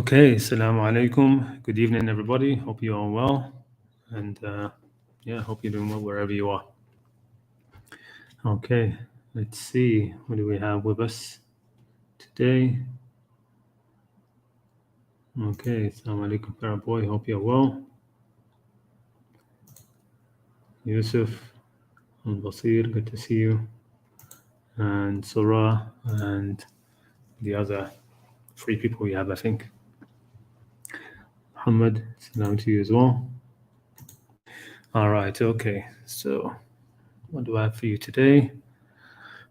Okay, assalamu alaikum. Good evening, everybody. Hope you're all well. And hope you're doing well wherever you are. Okay, let's see. What do we have with us today? Okay, assalamu alaikum, Paraboy. Hope you're well. Yusuf and Basir, good to see you. And Surah and the other 3 people we have, I think. Muhammad, salam to you as well. All right, okay. So, what do I have for you today?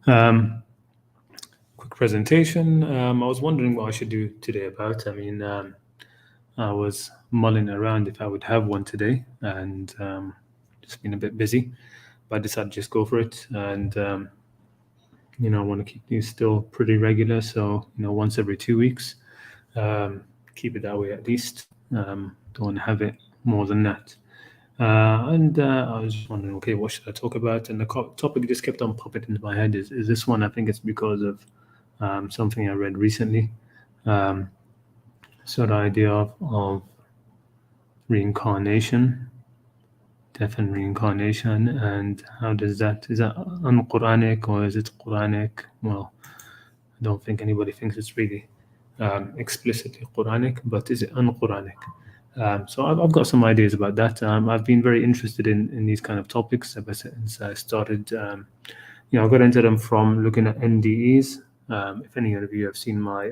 Quick presentation. I was wondering what I should do today about. I was mulling around if I would have one today, and just been a bit busy, but I decided to just go for it. And I want to keep these still pretty regular, so once every 2 weeks. Keep it that way at least. Don't want to have it more than that. I was just wondering, okay, what should I talk about? And the topic just kept on popping into my head is this one. I think it's because of something I read recently. So the idea of reincarnation, death and reincarnation, and how is that un-Qur'anic or is it Quranic? Well, I don't think anybody thinks it's really explicitly Quranic, but is it un-Qur'anic? So I've got some ideas about that. I've been very interested in these kind of topics ever since I started. I got into them from looking at NDEs. If any of you have seen my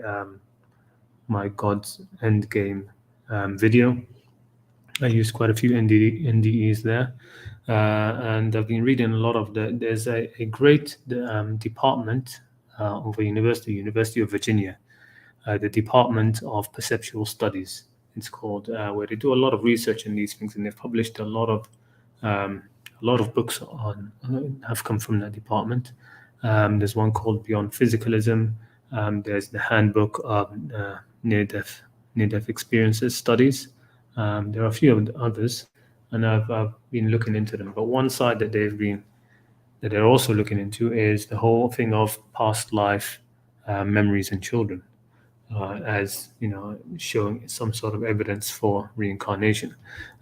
my God's Endgame video, I used quite a few NDEs there, and I've been reading a lot of there's a great department of a University of Virginia, the Department of Perceptual Studies. It's called, where they do a lot of research in these things, and they've published a lot of books on have come from that department. There's one called Beyond Physicalism. There's the Handbook of Near-Death Experiences Studies. There are a few of the others, and I've been looking into them. But one side that they're also looking into is the whole thing of past life memories in children. As showing some sort of evidence for reincarnation.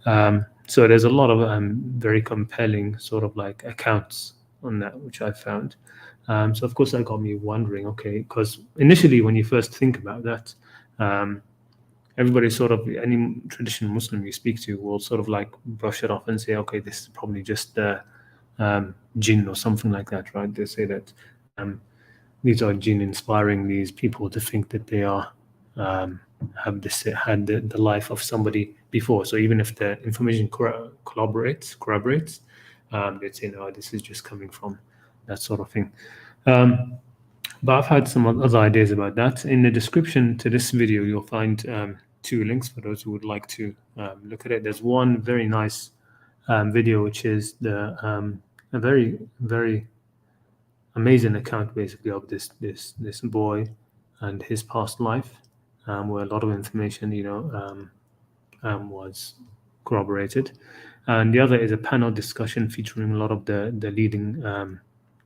So there's a lot of very compelling sort of like accounts on that, which I found. So of course that got me wondering, okay, because initially when you first think about that, everybody sort of, any traditional Muslim you speak to will sort of like brush it off and say, okay, this is probably just Jinn or something like that, right? They say that these are Jinn inspiring these people to think that they are had the life of somebody before. So even if the information corroborates, they'd say, no, this is just coming from that sort of thing. But I've had some other ideas about that. In the description to this video, you'll find 2 links for those who would like to look at it. There's one very nice video, which is a very, very amazing account basically of this boy and his past life, where a lot of information was corroborated. And the other is a panel discussion featuring a lot of the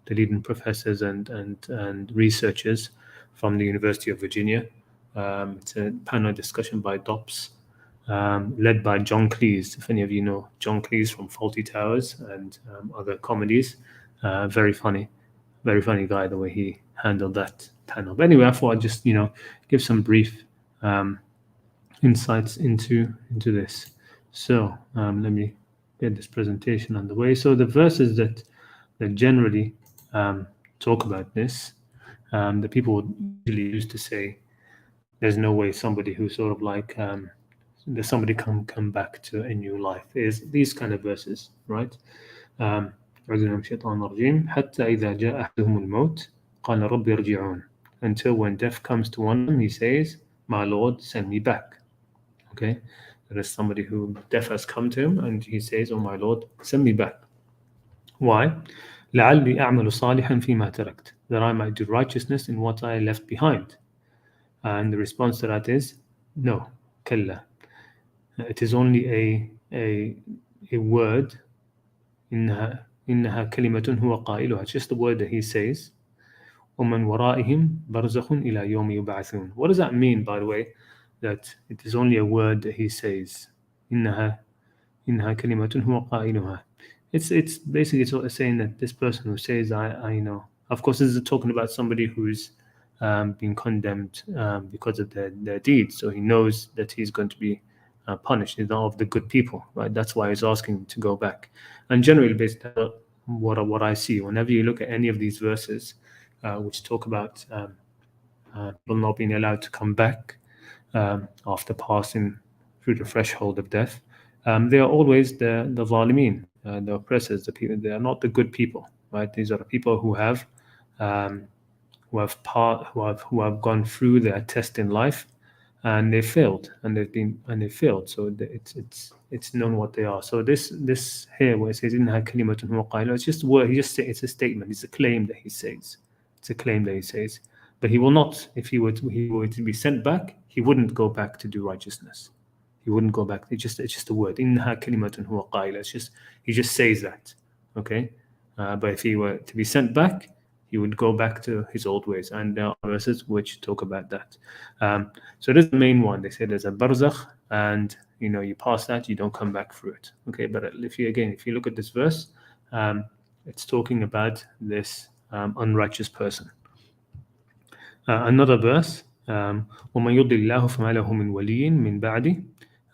leading professors and researchers from the University of Virginia. It's a panel discussion by DOPS, led by John Cleese. If any of you know John Cleese from Fawlty Towers and other comedies, very funny guy, the way he handled that panel. But anyway, I thought I'd just give some brief insights into this. So let me get this presentation underway. So the verses that generally talk about this, the people usually used to say, there's no way somebody who sort of like there's somebody come back to a new life, is these kind of verses, right? حتى إذا جاء أحدهم الموت قال رب ارجعون. Until when death comes to one of them, he says, my Lord, send me back. Okay, there is somebody who death has come to him and he says, oh my Lord, send me back. Why? لعلي أعمل صالحا فيما تركت, that I might do righteousness in what I left behind. And the response to that is no, كلا. It is only a word. إنها كلمة هو قائلها. It's just the word that he says. ومن ورائهم برزخ إلى يوم يبعثون. What does that mean, by the way? that it is only a word that he says. إنها كلمة هو قائلها. It's basically sort of saying that this person who says I know. Of course, this is talking about somebody who's been condemned because of their deeds. So he knows that he's going to be punished. He's not of the good people, right? That's why he's asking to go back. And generally, based on what I see, whenever you look at any of these verses, which talk about people not being allowed to come back after passing through the threshold of death, they are always the zalimeen, the oppressors, the people. They are not the good people, right? These are the people who have gone through their test in life, and they failed, and they failed. So it's known what they are. So this here where it says innaha kalimatun huwa qailuha, it's just a word. It's a statement. It's a claim that he says. It's a claim that he says. But he will not. If he were to be sent back, he wouldn't go back to do righteousness. He wouldn't go back. It's just a word. Innaha kalimatun huwa qailuha. It's just he just says that. Okay. But if he were to be sent back, he would go back to his old ways. And there are verses which talk about that. So this is the main one. They say there's a barzakh, and you pass that, you don't come back through it. Okay, but if you look at this verse, it's talking about this unrighteous person. Another verse, وَمَنْ يُضْلِ اللَّهُ فَمَا لَهُ مِنْ وَلِيٍّ مِنْ بَعْدِهِ,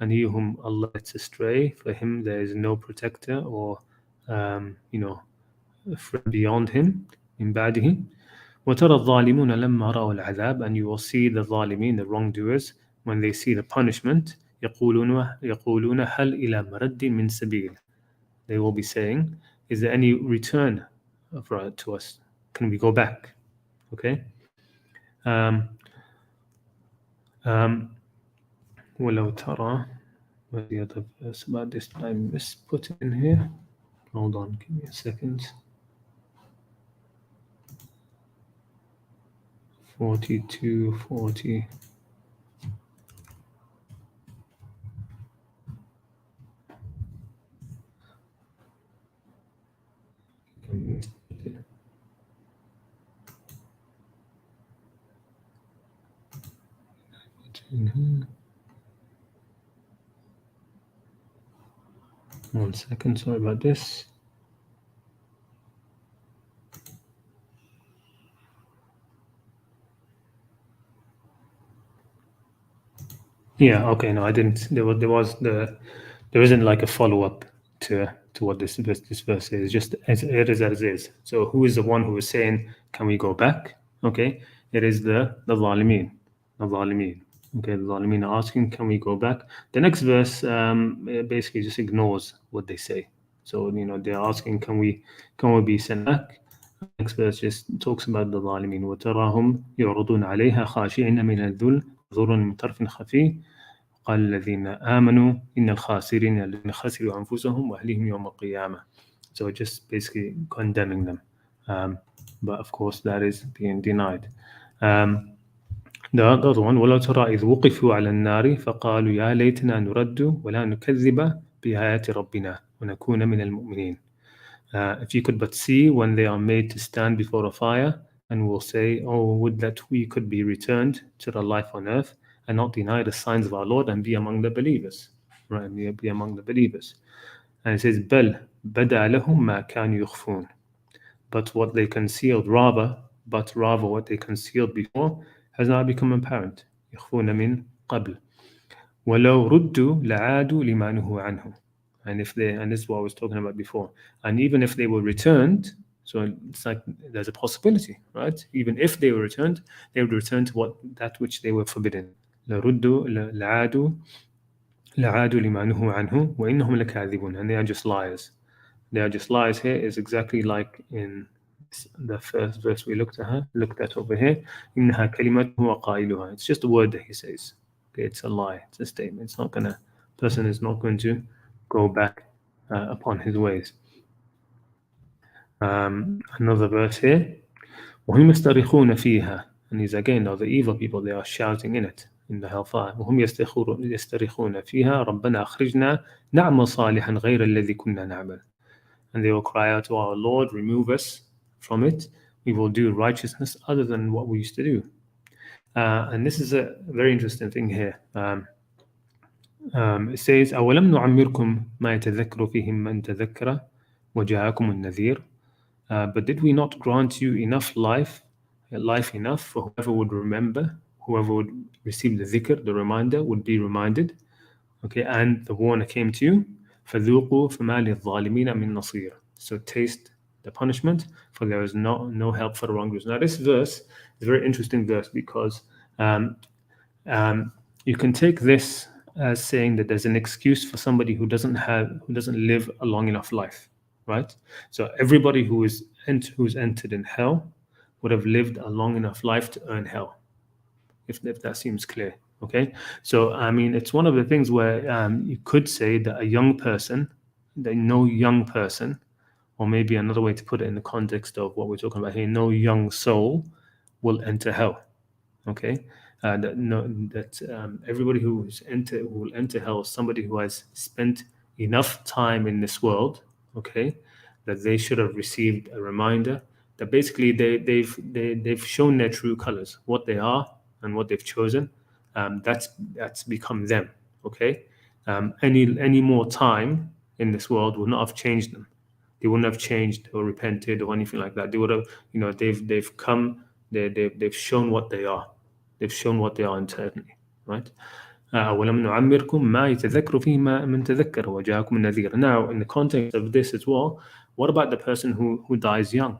and he whom Allah lets astray, for him there is no protector or beyond him. من بعده وترى الظالمون لما رأوا العذاب, and you will see the ظالمين, the wrongdoers, when they see the punishment, يقولون هل إلى مرد من سبيل, they will be saying, is there any return to us? Can we go back? Okay. ولو ترى, where's the other verse about this? I put it in here. Hold on, give me a second. 42, 40. One second, sorry about this. Yeah, okay, no, I didn't. There isn't like a follow-up to what this verse is. Just as it is. So who is the one who is saying, can we go back? Okay, it is the zalimeen. Okay, the zalimeen are asking, can we go back? The next verse basically just ignores what they say. So they're asking, can we be sent back? The next verse just talks about the zalimeen. وَتَرَاهُمْ يُعْرَضُونَ عَلَيْهَا خَاشِعِينَ مِنَ الذُّلِّ ظُرٌ مِنْ طَرْفٍ خَفِيٍّ قال الذين آمنوا إن الخاسرين الذين خسروا أنفسهم وأهليهم يوم القيامة. So just basically condemning them. But of course that is being denied. The other one, وَلَوْ تَرَى إِذْ وُقِفُوا عَلَى النَّارِ فَقَالُوا يَا لَيْتَنَا نُرَدُّ وَلَا نُكَذِّبَ بِآيَاتِ رَبِّنَا وَنَكُونَ مِنَ الْمُؤْمِنِينَ. If you could but see when they are made to stand before a fire and will say, oh, would that we could be returned to the life on earth and not deny the signs of our Lord and be among the believers. Right, be among the believers. And it says, بَلْ بَدَى لَهُمْ مَا كَانُوا يُخْفُونَ. But what they concealed, rather what they concealed before has now become apparent. يخفون من قبل. وَلَوْ رُدُّوا لَعَادُوا لِمَا نُهُوا عَنْهُ. And this is what I was talking about before. And even if they were returned, so it's like there's a possibility, right? Even if they were returned, they would return to that which they were forbidden. لَرُدُّوا لَعَادُوا لِمَا نُهُوا عَنْهُ وَإِنَّهُمْ لَكَاذِبُونَ. And they are just liars. They are just liars. Here is exactly like in the first verse we looked at over here. إِنَّهَا كَلِمَةٌ هُوَ قَائِلُهَا. It's just a word that he says. Okay, it's a lie. It's a statement. Person is not going to go back upon his ways. Another verse here. وَهُمْ يَسْتَرِخُونَ فِيهَا. And these again are the evil people. They are shouting in it, in the hellfire. وَهُمْ يَسْتَرِخُونَ فِيهَا رَبَّنَا أَخْرِجْنَا نَعْمَلْ صَالِحًا غَيْرَ الَّذِي كُنَّا نَعْمَلْ. And they will cry out to our Lord, remove us from it. We will do righteousness other than what we used to do. And this is a very interesting thing here. It says أولم نعمركم ما يتذكر فيه من تذكر وجاءكم النذير. But did we not grant you enough life enough for whoever would remember, whoever would receive the dhikr, the reminder, would be reminded. Okay, and the warner came to you. فذوقوا فما للظالمين من نصير. So taste the punishment, for there is no help for the wrongdoers. Now this verse is a very interesting verse because you can take this as saying that there's an excuse for somebody who doesn't live a long enough life, right? So everybody who's entered in hell would have lived a long enough life to earn hell, if that seems clear. Okay, so I mean, it's one of the things where you could say that no young person, or maybe another way to put it in the context of what we're talking about here, no young soul will enter hell. Okay, everybody who will enter hell is somebody who has spent enough time in this world. Okay, that they should have received a reminder that basically they've shown their true colors, what they are and what they've chosen. That's become them. Okay, any more time in this world would not have changed them. They wouldn't have changed or repented or anything like that. They would have, they've come, they've shown what they are. They've shown what they are internally, right? وَلَمْ نُعَمِّرْكُمْ مَا يَتَذَكَّرُ فِيهِ مَنْ تَذَكَّرَ وَجَاءَكُمُ النَّذِيرُ. Now, in the context of this as well, what about the person who dies young?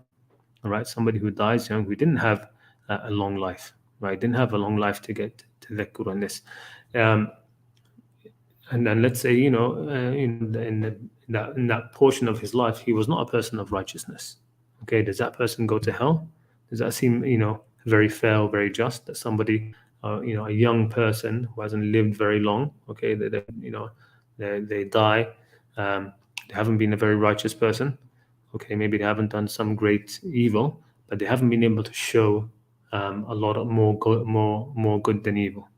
All right, somebody who dies young, who didn't have a long life, right? Didn't have a long life to get tadhakkur on this. And then let's say, in that portion of his life, he was not a person of righteousness. Okay, does that person go to hell? Does that seem, very fair or very just that somebody, a young person who hasn't lived very long, okay, they die, they haven't been a very righteous person, okay, maybe they haven't done some great evil, but they haven't been able to show a lot of more good than evil.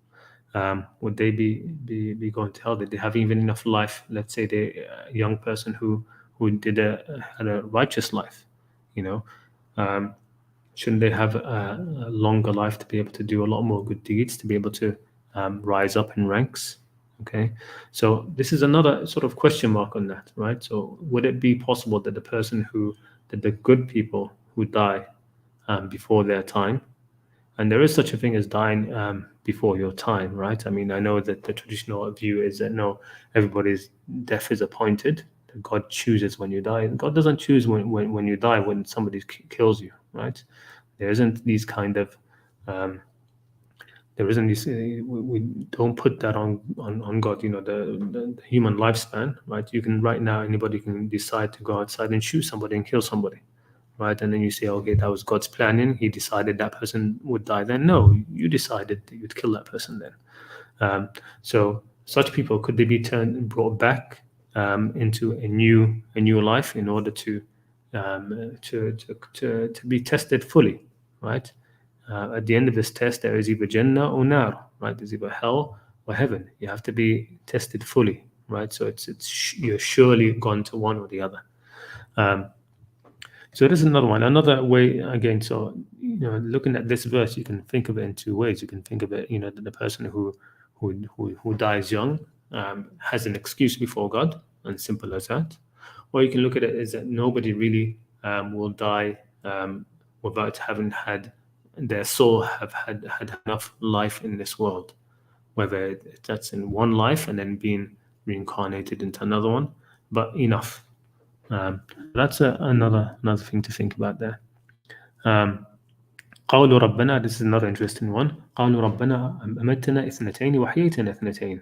Would they be going to hell? Did they have even enough life? Let's say a young person who had a righteous life, shouldn't they have a longer life to be able to do a lot more good deeds, to be able to rise up in ranks? Okay, so this is another sort of question mark on that, right? So would it be possible that the good people who die before their time, and there is such a thing as dying before your time, right? I mean, I know that the traditional view is that no, everybody's death is appointed. That God chooses when you die. God doesn't choose when you die, when somebody kills you, right? There isn't these kind of there isn't these. We don't put that on God. The human lifespan, right? You can right now, anybody can decide to go outside and shoot somebody and kill somebody, right? And then you say, okay, that was God's planning. He decided that person would die. Then no, you decided that you'd kill that person. Then, so such people, could they be brought back into a new life in order to be tested fully, right? At the end of this test, there is either Jannah or Nar, right? There's either hell or heaven. You have to be tested fully, right? So you're surely gone to one or the other. So this is another one. Another way, again, so, looking at this verse, you can think of it in two ways. You can think of it, that the person who dies young has an excuse before God, and simple as that. Or you can look at it as that nobody really will die without having had their soul have had enough life in this world, whether that's in one life and then being reincarnated into another one, but enough. That's another thing to think about there. قالوا ربنا, this is another interesting one. قالوا ربنا أمتنا اثنتين وحييتنا اثنتين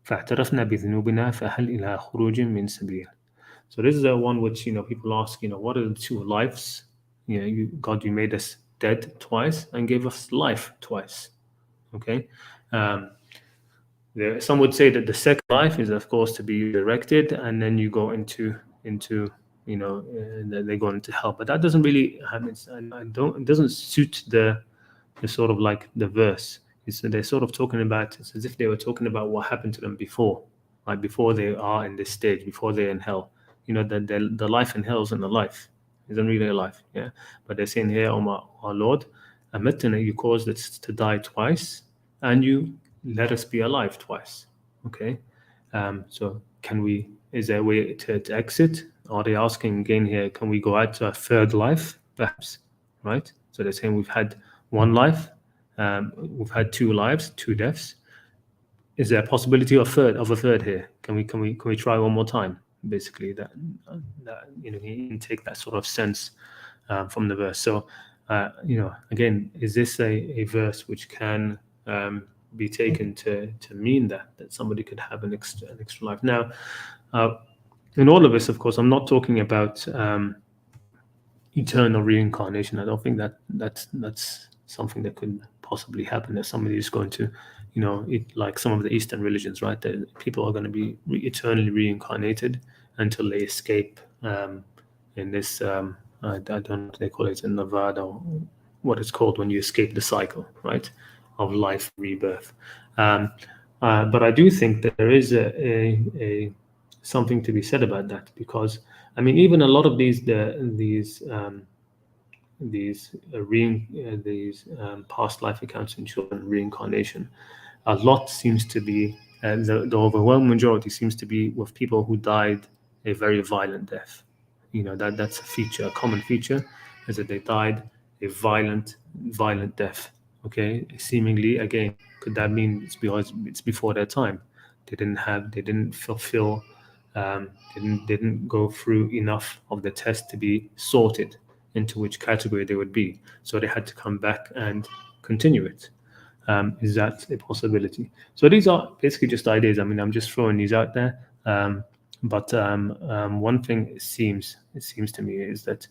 فاعترفنا بذنوبنا فهل إلى خروج من سبيل. So this is the one which people ask, what are the two lives? God, you made us dead twice and gave us life twice. Okay. Some would say that the second life is, of course, to be resurrected, and then you go into they go into hell. But that doesn't really it doesn't suit the sort of like the verse. They're sort of talking about, it's as if they were talking about what happened to them before, like before they are in this stage, before they're in hell. The life in hell isn't a life, isn't really a life. Yeah. But they're saying here, our Lord, أمتنا, you caused us to die twice, and you let us be alive twice. Okay, so is there a way to exit? Are they asking again here, can we go out to a third life, perhaps? Right? So they're saying we've had one life, we've had two lives, two deaths. Is there a possibility of a third here? Can we try one more time? Basically, that you can take that sort of sense from the verse. So again, is this a verse which can be taken to mean that somebody could have an extra life? Now, in all of this, of course, I'm not talking about eternal reincarnation. I don't think that's something that could possibly happen. That somebody is going to, like some of the Eastern religions, right? That people are going to be eternally reincarnated until they escape in this. I don't know what they call it in Nevada, or what it's called when you escape the cycle, right, of life rebirth. But I do think that there is a something to be said about that, because I mean, even a lot of these past life accounts in children, reincarnation, a lot seems to be, the overwhelming majority seems to be with people who died a very violent death. That's a feature, a common feature, is that they died a violent death. Okay, seemingly, again, could that mean it's because it's before their time? They didn't fulfill, didn't go through enough of the test to be sorted into which category they would be, so they had to come back and continue it. Is that a possibility? So these are basically just ideas. I mean, I'm just throwing these out there. But one thing it seems to me is that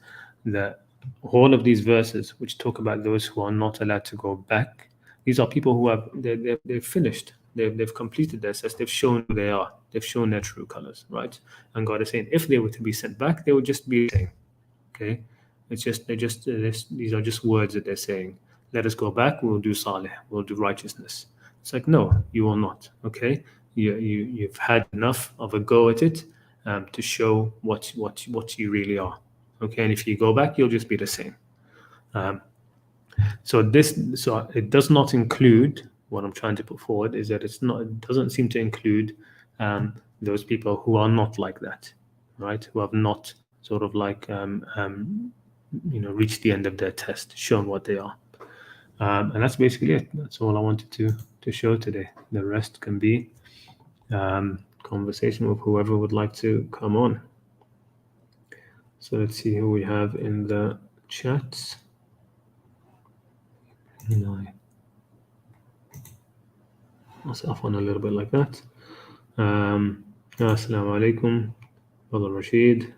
all of these verses which talk about those who are not allowed to go back, these are people who they've finished. They've completed their test. They've shown who they are. They've shown their true colors, right? And God is saying, if they were to be sent back, they would just be the same. Okay, these are just words that they're saying. Let us go back. We'll do salih. We'll do righteousness. It's like, no, you will not. Okay, you've had enough of a go at it to show what you really are. Okay, and if you go back, you'll just be the same. So it does not include, what I'm trying to put forward is that it doesn't seem to include those people who are not like that, right? Who have not sort of like reached the end of their test, shown what they are. And that's basically it. That's all I wanted to show today. The rest can be conversation with whoever would like to come on. So let's see who we have in the chat. I'll set off on a little bit like that. Assalamu alaikum, Brother Rashid.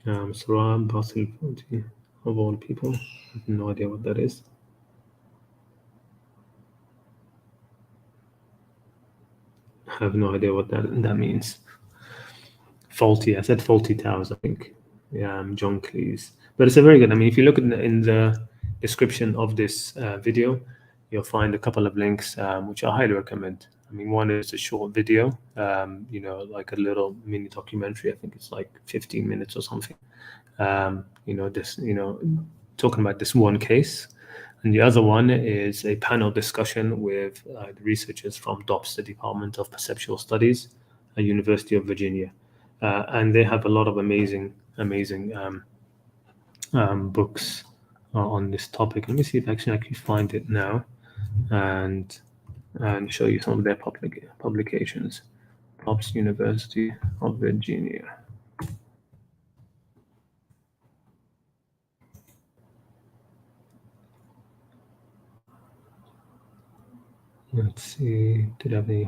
Surat, Basil, of all people. I have no idea what that is. I have no idea what that means. Faulty. I said faulty towers, I think. Yeah, John Cleese. But it's a very good. I mean, if you look in the description of this video, you'll find a couple of links which I highly recommend. I mean, one is a short video, like a little mini documentary. I think it's like 15 minutes or something. Talking about this one case. And the other one is a panel discussion with the researchers from DOPS, the Department of Perceptual Studies, at University of Virginia. And they have a lot of amazing books on this topic. Let me see if actually I can find it now and show you some of their publications. DOPS, University of Virginia. Let's see,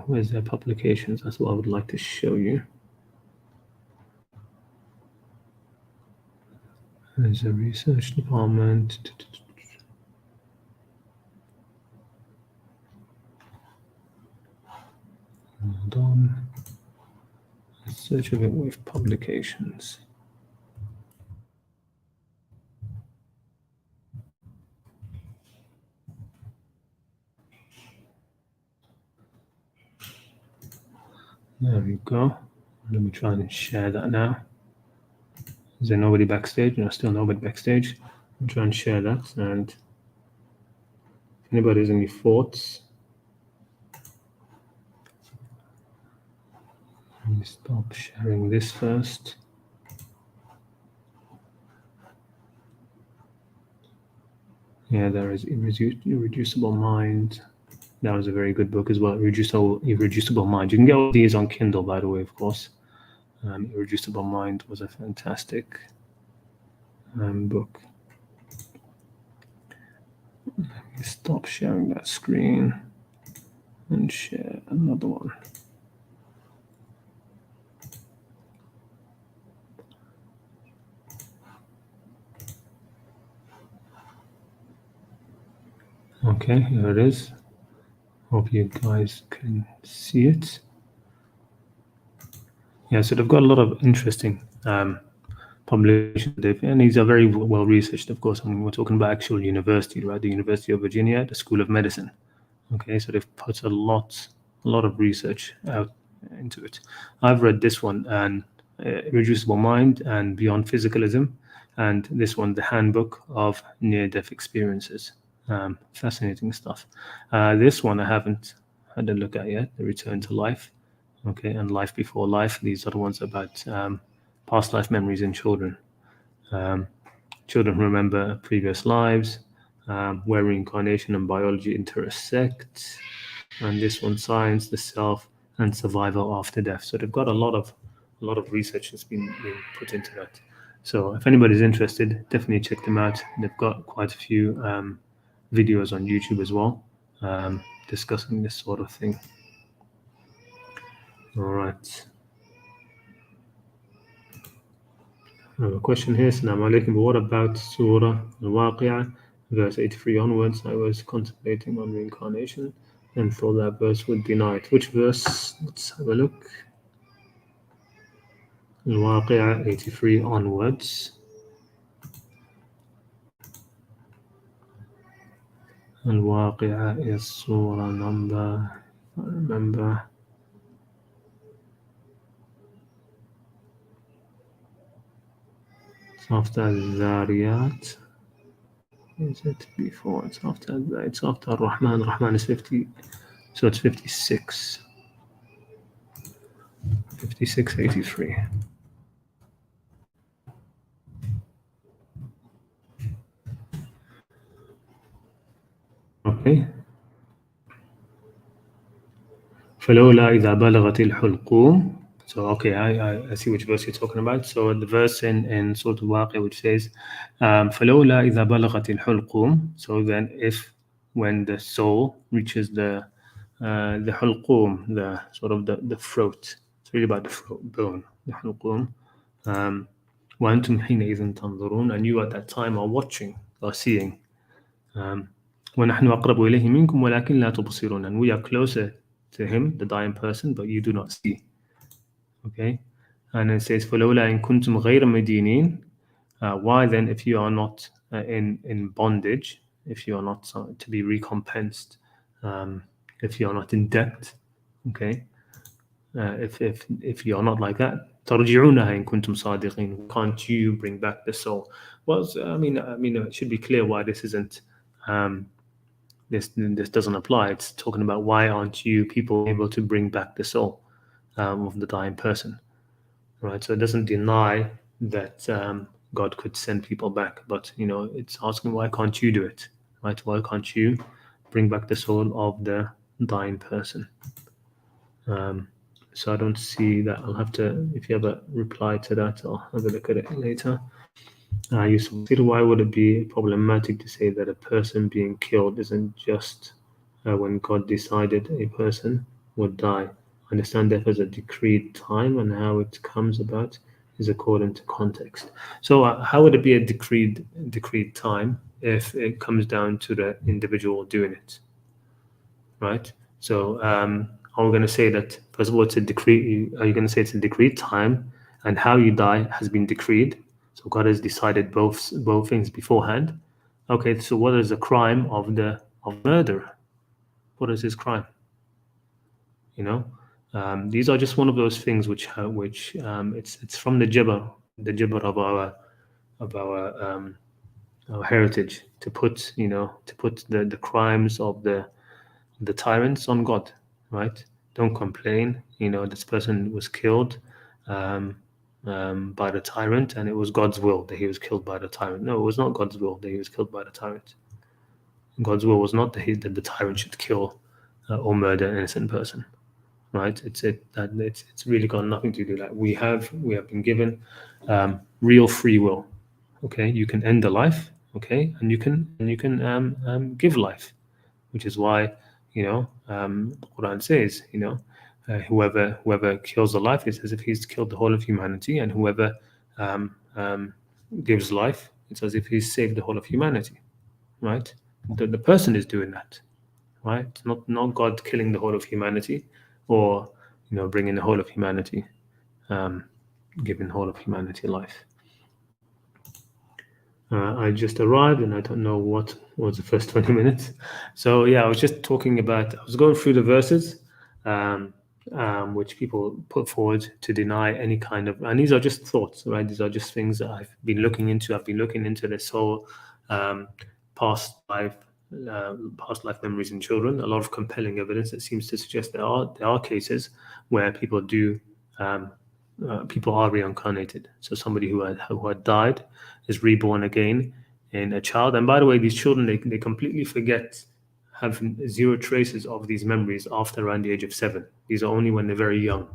where's their publications? That's what I would like to show you. There's a research department. Hold on. Let's search of it with publications. There we go. Let me try and share that now. Is there nobody backstage? No, still nobody backstage. I'll try and share that, and Anybody has any thoughts? Let me stop sharing this first. Yeah, there is Irreducible Mind. That was a very good book as well. Irreducible Mind. You can get all these on Kindle, by the way, of course. Irreducible Mind was a fantastic book. Let me stop sharing that screen and share another one. Okay, here it is. Hope you guys can see it. Yeah, so they've got a lot of interesting publications, and these are very well researched, of course. I mean, we're talking about actual university, right? The University of Virginia, the School of Medicine. Okay, so they've put a lot of research out into it. I've read this one, and Irreducible Mind and Beyond Physicalism, and this one, The Handbook of Near-Death Experiences. Fascinating stuff. This one I haven't had a look at yet, The Return to Life, okay, and Life Before Life. These are the ones about past life memories in children. Children who remember previous lives, where reincarnation and biology intersect, and this one, Science, the Self, and Survival After Death. So they've got a lot of research that's been put into that. So if anybody's interested, definitely check them out. They've got quite a few videos on YouTube as well, discussing this sort of thing. All right. I have a question here. Assalamu alaikum. But what about Surah al-Waqi'ah, verse 83 onwards? I was contemplating on reincarnation and thought that verse would deny it. Which verse? Let's have a look. Al-Waqi'ah 83 onwards. Al-Waqi'ah is surah number, if I remember. It's after Zariyat. Is it before? It's after Rahman. Rahman is 50, so it's 56. 5683. Okay. فلولا إذا بلغت الحلقوم. So okay, I see which verse you're talking about. So the verse in Surah Al-Waqi'ah which says فلولا إذا بلغت الحلقوم. So then when the soul reaches the hulqum, the sort of the throat, it's really about the throat bone, the hulqum. وأنتم حينئذ تنظرون, and you at that time are watching or seeing. وَنَحْنُ أَقْرَبُ إِلَيْهِ مِنْكُمْ وَلَكِنْ لَا تُبْصِرُونَ, and we are closer to him, the dying person, but you do not see. Okay, and it says فَلَوْلَا إِن كُنْتُمْ غَيْرَ مَدِينِينَ. Why then, if you are not in bondage, if you are not to be recompensed, if you are not in debt, okay, if you are not like that, ترجعونها إن كنتم صادقين. Can't you bring back the soul? Well, I mean, it should be clear why this isn't. This doesn't apply. It's talking about why aren't you people able to bring back the soul of the dying person, right? So it doesn't deny that God could send people back, but it's asking why can't you do it, right? Why can't you bring back the soul of the dying person? So I don't see that. I'll have to, if you have a reply to that, I'll have a look at it later. Why would it be problematic to say that a person being killed isn't just when God decided a person would die? I understand death as a decreed time, and how it comes about is according to context. So how would it be a decreed time if it comes down to the individual doing it, right? So are we going to say that, first of all, it's a decree? Are you going to say it's a decreed time, and how you die has been decreed? So God has decided both things beforehand. Okay, so what is the crime of murder? What is his crime? These are just one of those things which it's from the jibr of our our heritage, to put the crimes of the tyrants on God, right? Don't complain. This person was killed um, by the tyrant, and it was God's will that he was killed by the tyrant. No, it was not God's will that he was killed by the tyrant. God's will was not that the tyrant should kill or murder an innocent person, right? It's really got nothing to do with that. We have been given real free will. Okay, you can end a life. Okay, and you can give life, which is why the Quran says whoever kills a life is as if he's killed the whole of humanity, and whoever um, um, gives life, it's as if he's saved the whole of humanity, right? The person is doing that, right? It's not God killing the whole of humanity, or bringing the whole of humanity, um, giving the whole of humanity life. I just arrived and I don't know what was the first 20 minutes. So, yeah, I was just talking about, I was going through the verses um, which people put forward to deny any kind of, and these are just thoughts, right? These are just things that I've been looking into. I've been looking into this whole um, past life. Past life memories in children. A lot of compelling evidence that seems to suggest there are cases where um, people are reincarnated. So somebody who had died is reborn again in a child. And by the way, these children, they completely forget, have zero traces of these memories after around the age of 7. These are only when they're very young,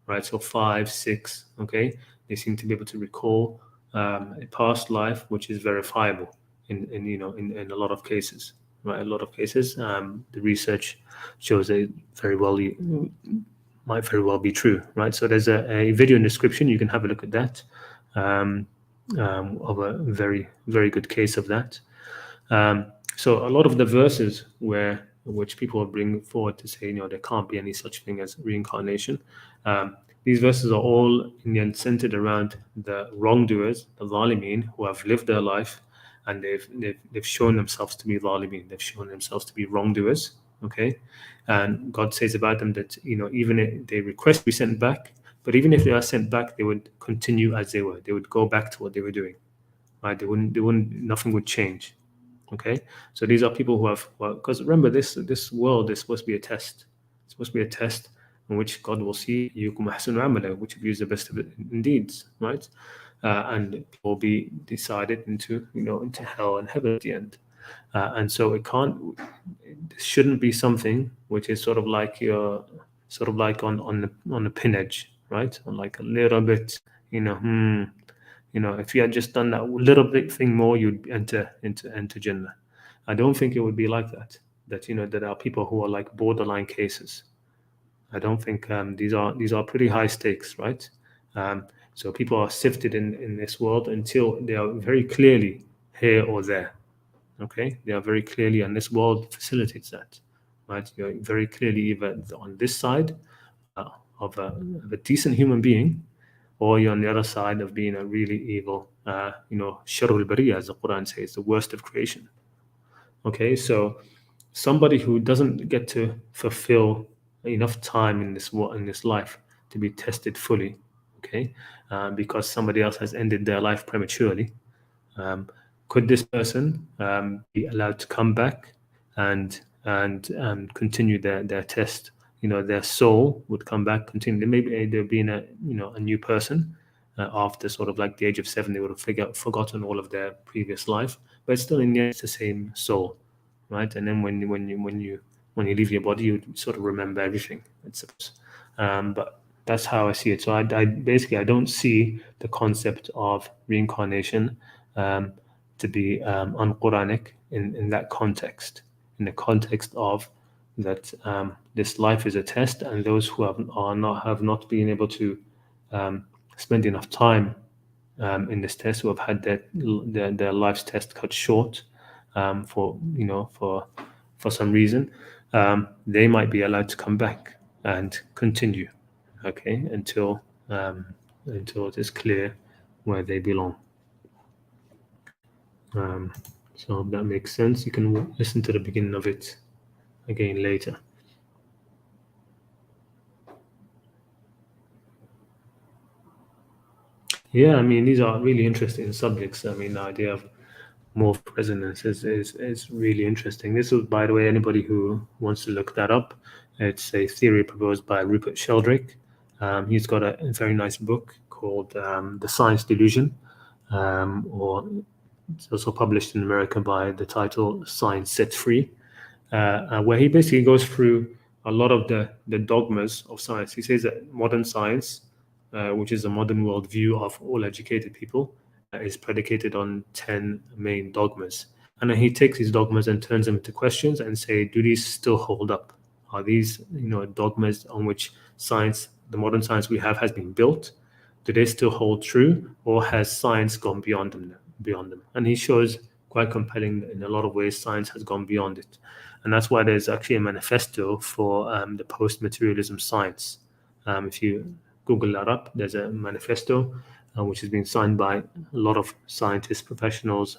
right? So 5, 6, okay? They seem to be able to recall a past life, which is verifiable in a lot of cases, right? A lot of cases, the research shows that might very well be true, right? So there's a video in the description. You can have a look at that, of a very, very good case of that. So a lot of the verses which people bring forward to say, there can't be any such thing as reincarnation. These verses are all in the end centered around the wrongdoers, the zalimeen, who have lived their life, and they've shown themselves to be zalimeen. They've shown themselves to be wrongdoers. Okay, and God says about them that even if they request to be sent back, but even if they are sent back, they would continue as they were. They would go back to what they were doing. Right? They wouldn't. Nothing would change. Okay, so these are people who have, because remember, this world is supposed to be a test. It's supposed to be a test in which God will see yukum ahsanu amala, which of you is the best of it in deeds, right? And will be decided into hell and heaven at the end. And so it shouldn't be something which is sort of like on the pin edge, right? On like a little bit, if you had just done that little bit thing more, you'd enter Jannah. I don't think it would be like that. That there are people who are like borderline cases. I don't think these are pretty high stakes, right? So people are sifted in this world until they are very clearly here or there. Okay, they are very clearly, and this world facilitates that, right? You're very clearly either on this side uh, of a decent human being, or you're on the other side of being a really evil, sharul bariya, as the Quran says, the worst of creation. Okay, so somebody who doesn't get to fulfill enough time in this life to be tested fully, okay, because somebody else has ended their life prematurely, could this person be allowed to come back and continue their test? Their soul would come back, continue. Maybe they'll be in a new person after sort of like the age of 7. They would have forgotten all of their previous life, but it's still in the end, it's the same soul, right? And then when you leave your body, you sort of remember everything, I suppose. But that's how I see it. So I basically I don't see the concept of reincarnation to be un-Qur'anic in that context, in the context of that this life is a test, and those who have not been able to spend enough time in this test, who have had their life's test cut short for some reason, they might be allowed to come back and continue, okay, until it is clear where they belong. So if that makes sense, you can listen to the beginning of it again later. Yeah, I mean, these are really interesting subjects. I mean, the idea of morphic resonance is really interesting. This is, by the way, anybody who wants to look that up, it's a theory proposed by Rupert Sheldrake. He's got a very nice book called The Science Delusion, or it's also published in America by the title Science Set Free, where he basically goes through a lot of the dogmas of science. He says that modern science, which is a modern world view of all educated people, is predicated on 10 main dogmas. And then he takes these dogmas and turns them into questions and say, do these still hold up? Are these, dogmas on which science, the modern science we have, has been built? Do they still hold true, or has science gone beyond them? And he shows quite compelling that in a lot of ways science has gone beyond it. And that's why there's actually a manifesto for the post-materialism science. If you Google that up, there's a manifesto which has been signed by a lot of scientists, professionals,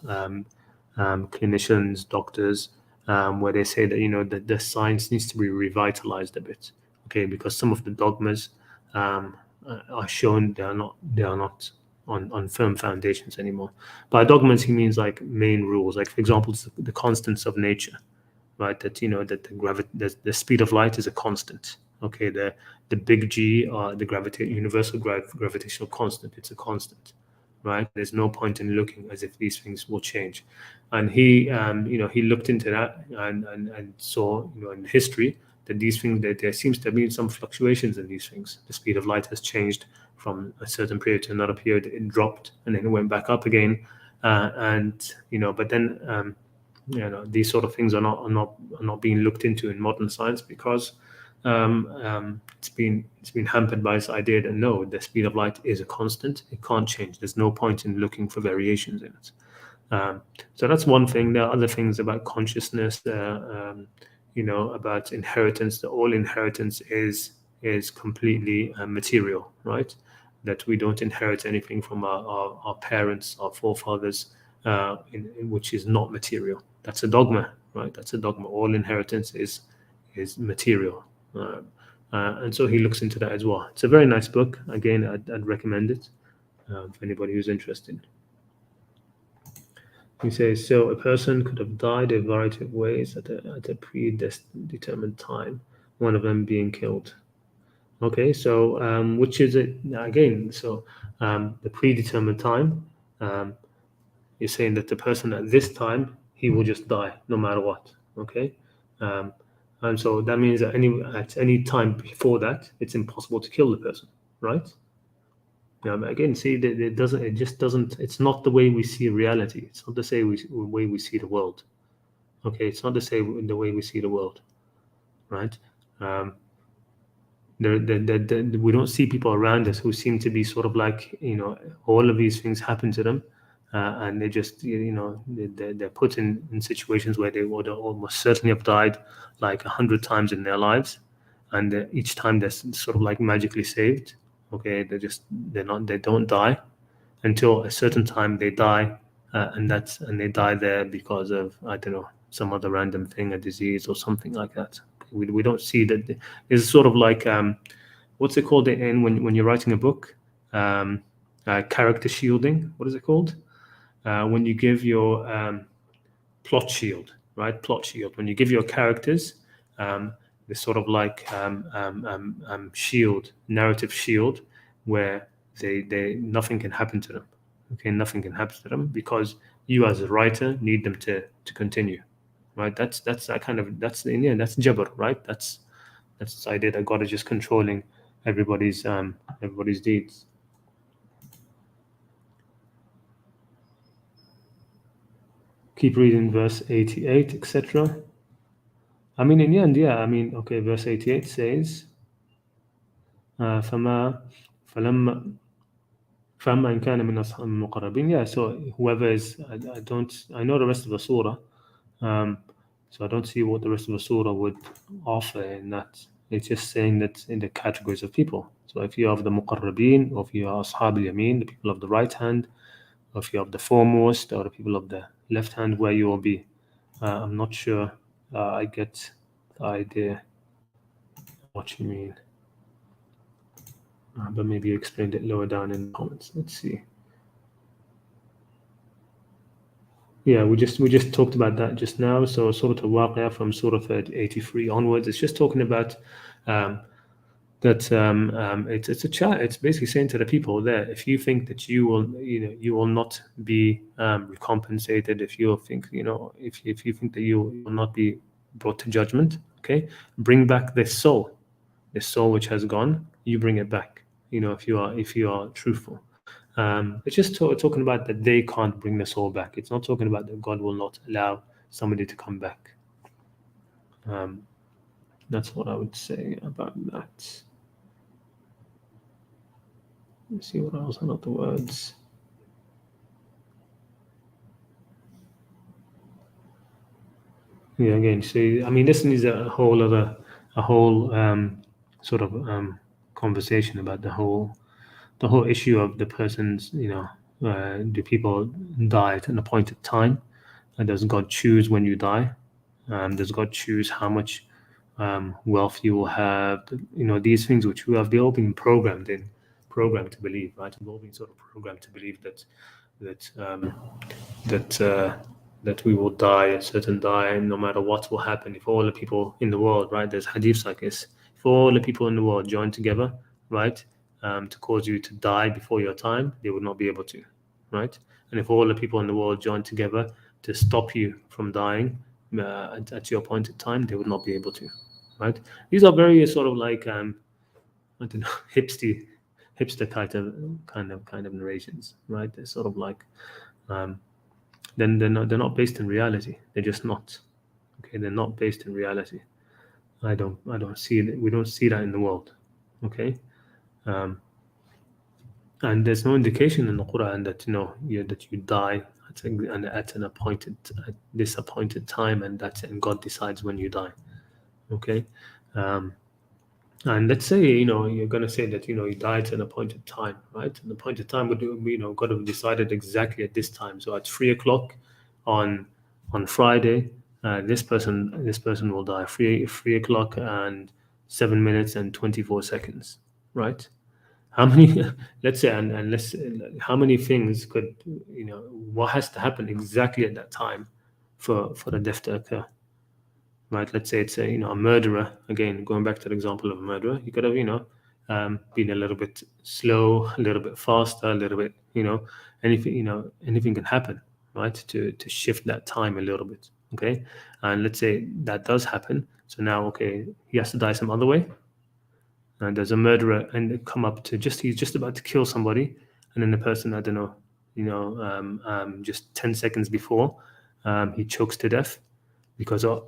clinicians, doctors, where they say that that the science needs to be revitalized a bit, okay, because some of the dogmas are shown they are not on firm foundations anymore. By dogmas, he means like main rules, like for example, the constants of nature, right? That the speed of light is a constant. Okay, the big G, the universal gravitational constant, it's a constant, right? There's no point in looking as if these things will change. And he looked into that and saw, in history that these things, that there seems to have been some fluctuations in these things. The speed of light has changed from a certain period to another period. It dropped and then it went back up again. But then these sort of things are not being looked into in modern science because it's been hampered by this idea that no, the speed of light is a constant. It can't change. There's no point in looking for variations in it. So that's one thing. There are other things about consciousness, about inheritance. That all inheritance is completely material, right? That we don't inherit anything from our parents, our forefathers, which is not material. That's a dogma, right? That's a dogma. All inheritance is material. And so he looks into that as well. It's a very nice book. Again, I'd recommend it for anybody who's interested. He says, so a person could have died a variety of ways at a predetermined time, one of them being killed. Okay, so which is it again? So the predetermined time, you're saying that the person at this time, he will just die no matter what. Okay, and so that means that at any time before that, it's impossible to kill the person, right? Again, see, it just doesn't. It's not the way we see reality. It's not the way we see the world. Okay, it's not the way we see the world, right? We don't see people around us who seem to be sort of like, all of these things happen to them, and they just, they're put in situations where they would almost certainly have died like 100 times in their lives, and each time they're sort of like magically saved. Okay, they don't die until a certain time they die, and they die there because of, I don't know, some other random thing, a disease or something like that. We don't see that. It's sort of like what's it called in when you're writing a book? Character shielding. What is it called? When you give your plot shield, right? Plot shield. When you give your characters this sort of like shield, narrative shield, where they nothing can happen to them. Okay, nothing can happen to them because you as a writer need them to continue, right? That's that kind of that's jabr, right? That's this idea that God is just controlling everybody's deeds. Keep reading verse 88, etc. I mean, in the end, yeah. I mean, okay. Verse 88 says, فما فلما فَمَّنْ كَانَ مِنْ أَصْحَابِ الْمُقَرَّبِينَ. Yeah, so whoever is, I know the rest of the surah, so I don't see what the rest of the surah would offer in that. It's just saying that in the categories of people. So if you have the muqarrabin, or if you are ashab al-yamin, the people of the right hand, or if you have the foremost, or the people of the left hand, where you will be. I'm not sure I get the idea what you mean. But maybe you explained it lower down in the comments. Let's see. Yeah, we just talked about that just now. So Surat al-Waqi'ah from Surah 83 onwards, it's just talking about um, that it's a chat. It's basically saying to the people there, if you think that you will not be recompensated, if you think if you think that you will not be brought to judgment, okay, bring back this soul which has gone. You bring it back. If you are truthful. It's just talking about that they can't bring the soul back. It's not talking about that God will not allow somebody to come back. Um, that's what I would say about that. Let's see what else are the words. Yeah, again, see, I mean, this needs a whole sort of conversation about the whole issue of the person's, do people die at an appointed time? And does God choose when you die? Does God choose how much wealth you will have? These things which we have all been programmed to believe, right? We've all been sort of programmed to believe that that that we will die a certain die, and no matter what will happen. If all the people in the world, right? There's hadiths like this. If all the people in the world join together, right, to cause you to die before your time, they would not be able to, right? And if all the people in the world join together to stop you from dying at your appointed time, they would not be able to, right? These are very sort of like I don't know, hipster kind of narrations, right? They're sort of like then they're not based in reality. They're just not. Okay, they're not based in reality. I don't see it. We don't see that in the world. Okay, um, and there's no indication in the Quran that that you die at an appointed this appointed time, and God decides when you die. Okay, um, and let's say you're going to say that you died at an appointed time, right? An appointed time would God have decided exactly at this time. So at 3 o'clock on Friday, this person will die 3 o'clock and 7 minutes and 24 seconds, right? How many? Let's say and let's how many things could what has to happen exactly at that time for the death to occur? Right? Let's say it's a murderer. Again, going back to the example of a murderer, he could have been a little bit slow, a little bit faster, a little bit anything anything can happen, right? To shift that time a little bit. Okay, and let's say that does happen. So now, okay, he has to die some other way, and there's a murderer and they come up to he's just about to kill somebody, and then the person, I don't know, just 10 seconds before, he chokes to death because the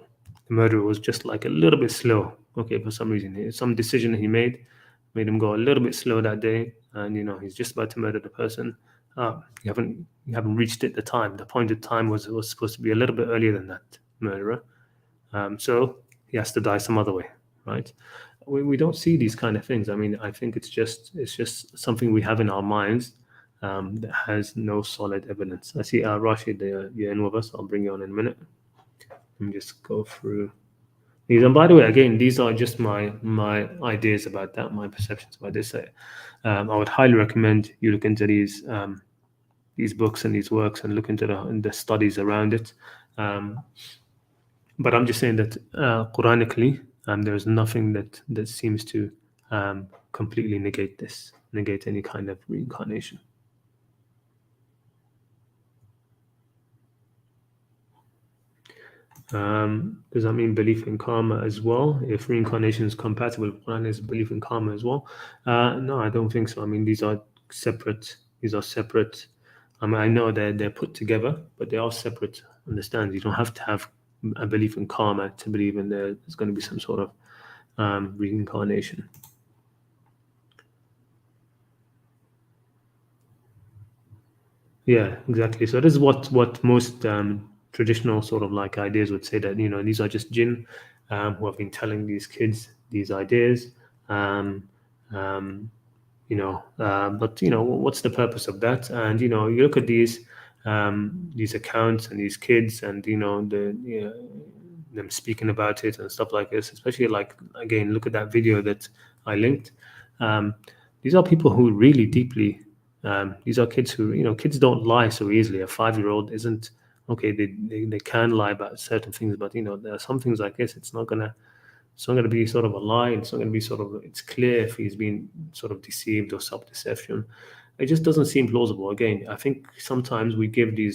murderer was just like a little bit slow. Okay, for some reason, some decision he made him go a little bit slow that day, and he's just about to murder the person. You haven't reached it. The appointed time was supposed to be a little bit earlier than that murderer. So he has to die some other way, right? We don't see these kind of things. I mean, I think it's just something we have in our minds that has no solid evidence. I see Rashid, you're in with us. I'll bring you on in a minute. Let me just go through these. And by the way, again, these are just my ideas about that, my perceptions about this. I would highly recommend you look into these books and these works and look into the studies around it. But I'm just saying that Quranically, there's nothing that seems to completely negate any kind of reincarnation. Does that mean belief in karma as well? If reincarnation is compatible with Quran, is belief in karma as well? No, I don't think so. I mean, these are separate. I mean, I know they're put together, but they are separate. Understand? You don't have to have a belief in karma to believe in there's going to be some sort of reincarnation. Yeah, exactly. So this is what most traditional sort of like ideas would say, that these are just jinn who have been telling these kids these ideas. Um, um, but what's the purpose of that? And you look at these accounts and these kids, and them speaking about it and stuff like this. Especially like, again, look at that video that I linked. Um, these are people who really deeply. These are kids who kids don't lie so easily. A 5-year-old isn't okay, they can lie about certain things, but there are some things like this. It's not gonna be sort of a lie. It's not gonna be it's clear if he's been sort of deceived or self-deception. It just doesn't seem plausible. Again, I think sometimes we give the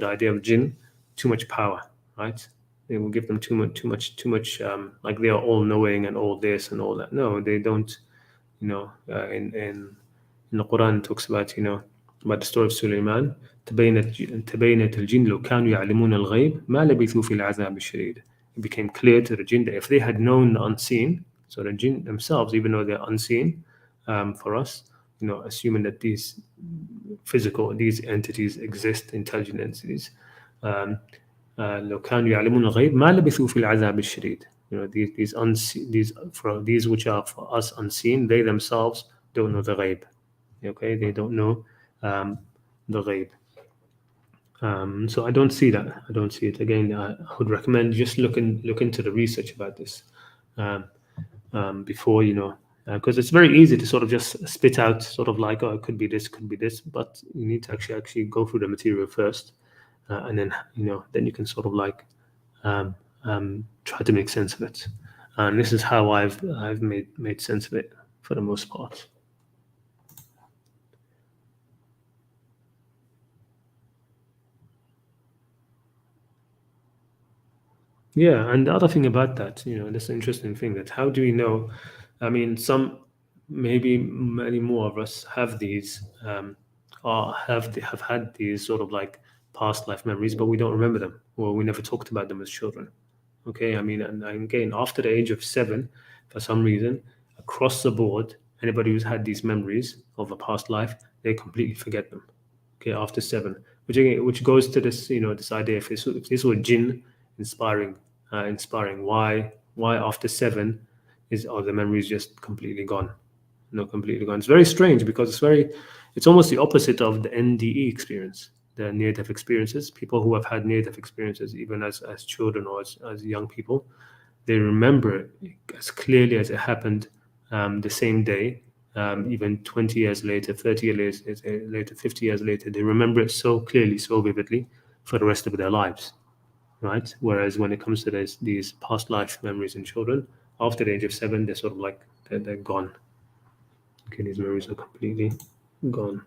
idea of jinn too much power, right? They will give them too much. Like they are all knowing and all this and all that. No, they don't. In the Quran, it talks about about the story of Sulaiman. تبينت الجن لو كانوا يعلمون الغيب ما لبثوا في العذاب الشديد. It became clear to the jinn that if they had known the unseen, so the jinn themselves, even though they're unseen for us, assuming that these entities exist, intelligent entities, لو كانوا يعلمون الغيب ما لبثوا في العذاب الشديد. These unseen, these which are for us unseen, they themselves don't know the ghaib. Okay, they don't know the ghaib. So I don't see that. I don't see it. Again, I would recommend just look into the research about this before, because it's very easy to sort of just spit out sort of like, oh, it could be this, but you need to actually go through the material first, and then then you can sort of like try to make sense of it. And this is how I've made sense of it for the most part. Yeah, and the other thing about that, this interesting thing, that how do we know? I mean, maybe many more of us have these, or have had these sort of like past life memories, but we don't remember them, or we never talked about them as children. Okay, I mean, and again, after the age of 7, for some reason, across the board, anybody who's had these memories of a past life, they completely forget them. Okay, after 7, which goes to this, this idea, if this were jinn inspiring, why after 7 are the memories just completely gone? Completely gone. It's very strange, because it's almost the opposite of the NDE experience, the near-death experiences. People who have had near-death experiences, even as children or as young people, they remember it as clearly as it happened the same day. Even 20 years later, 30 years later, 50 years later, they remember it so clearly, so vividly for the rest of their lives, right? Whereas when it comes to these past life memories in children, after the age of 7, they're sort of like, they're gone. Okay, these memories are completely gone.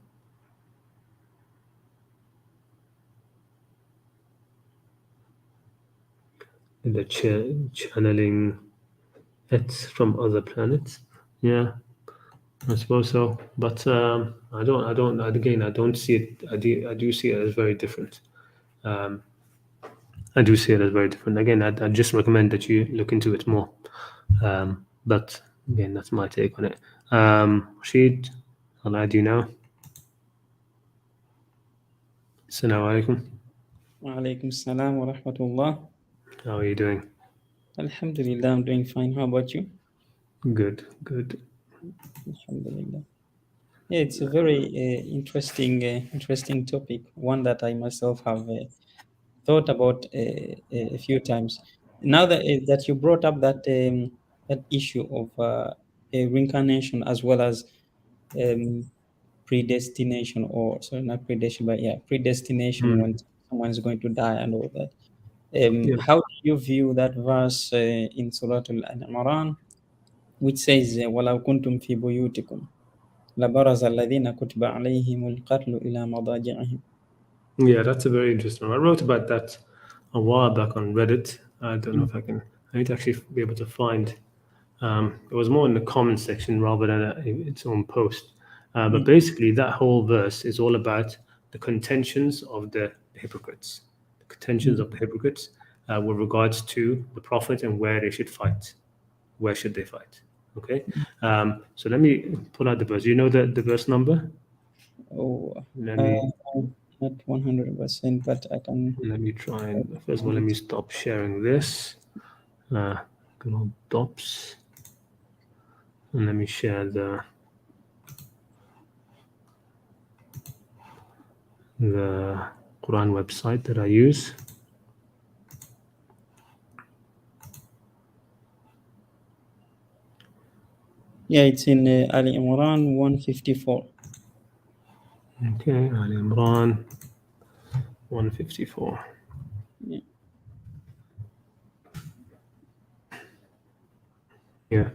The channeling it from other planets. Yeah, I suppose so. But I don't see it. I do see it as very different. I do see it as very different. Again, I just recommend that you look into it more. But again, that's my take on it. Rashid, I'll add you now. Assalamu alaikum. Wa alaikum salam wa rahmatullah. How are you doing? Alhamdulillah, I'm doing fine. How about you? Good. Alhamdulillah. Yeah, it's a very interesting topic, one that I myself have thought about a few times. Now that you brought up that issue of reincarnation, as well as predestination, or sorry, not predestination, but yeah, predestination, when someone is going to die and all that. Yeah. How do you view that verse in Surat al-Imran, which says, وَلَوْ كُنْتُمْ فِي بُيُوتِكُمْ لَبَرَزَ الَّذِينَ كُتِبَ عَلَيْهِمُ الْقَتْلُ إِلَى مَضَاجِعِهِمْ. Yeah, that's a very interesting one. I wrote about that a while back on Reddit. I don't know if I need to actually be able to find. It was more in the comment section rather than its own post. But basically, that whole verse is all about the contentions of the hypocrites. The contentions of the hypocrites with regards to the Prophet and where they should fight. Where should they fight? Okay. So let me pull out the verse. You know the verse number? Let me Not 100%, but I can. Let me try and first of all, let me stop sharing this. Good old dops. And let me share the Quran website that I use. Yeah, it's in Ali Imran 154. Okay, Ali Imran 154. Yeah. Yeah.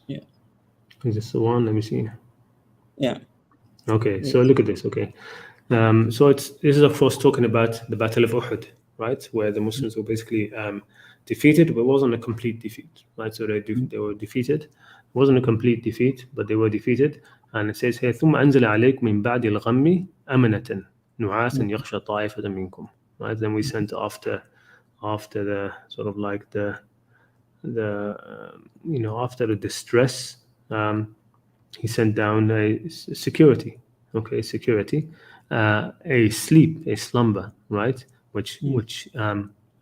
Yeah. Is this the one? Let me see. Yeah. Okay, so look at this. Okay, so this is of course talking about the Battle of Uhud, right, where the Muslims were basically defeated, but it wasn't a complete defeat, right? So they were defeated. It wasn't a complete defeat, but they were defeated. And it says here, ثم أنزل عليكم من بعد الغم أمنة نعاسا يغشى طائفة منكم. Right, then we sent after the sort of like after the distress. He sent down a security, okay, security, a sleep, a slumber, right, which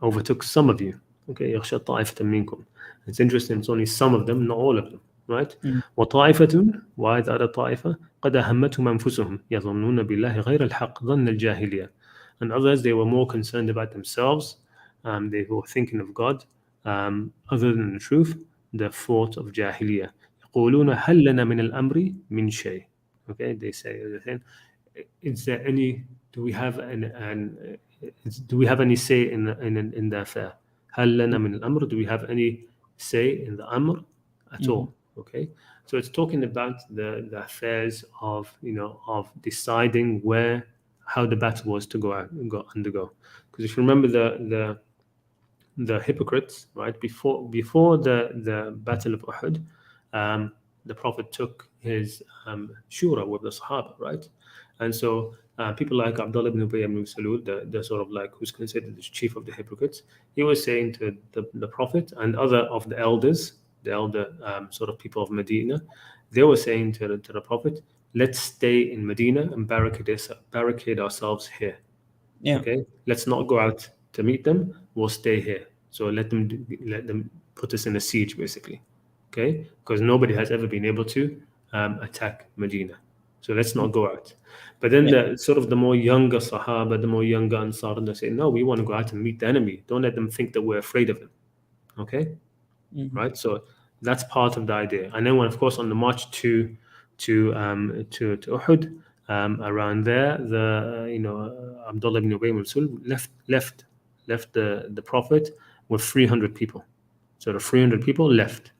overtook some of you, okay. يغشى طائفة منكم. It's interesting. It's only some of them, not all of them, right. وطائفة, why the other طائفة قد أهمتهم أنفسهم يظنون بالله غير الحق ظن الجاهلية. And others, they were more concerned about themselves. They were thinking of God other than the truth, the thought of Jahiliyyah. يقولون هل لنا من الأمر من شيء. Okay, they say, is there any? Do we have do we have any say in the affair? هل لنا من الأمر? Do we have any say in the amr at all? Okay, so it's talking about the affairs of of deciding how the battle was to undergo. Because if you remember the hypocrites, right? Before the Battle of Uhud, the Prophet took his shura with the Sahaba, right? And so people like Abdullah ibn Ubay ibn Salul, the sort of like who's considered the chief of the hypocrites, he was saying to the Prophet and other of the elders, the elder sort of people of Medina, they were saying to the Prophet, let's stay in Medina and barricade ourselves here. Yeah. Okay, let's not go out to meet them. We'll stay here. So let them put us in a siege, basically. Okay, because nobody has ever been able to attack Medina. So let's not go out. But then the sort of the more younger Sahaba, the more younger Ansar, they say, no, we want to go out and meet the enemy. Don't let them think that we're afraid of him. Okay, right? So that's part of the idea. And then, when, of course, on the march to Uhud, around there, Abdullah ibn Ubay ibn Sul left the Prophet with 300 people. So the 300 people left.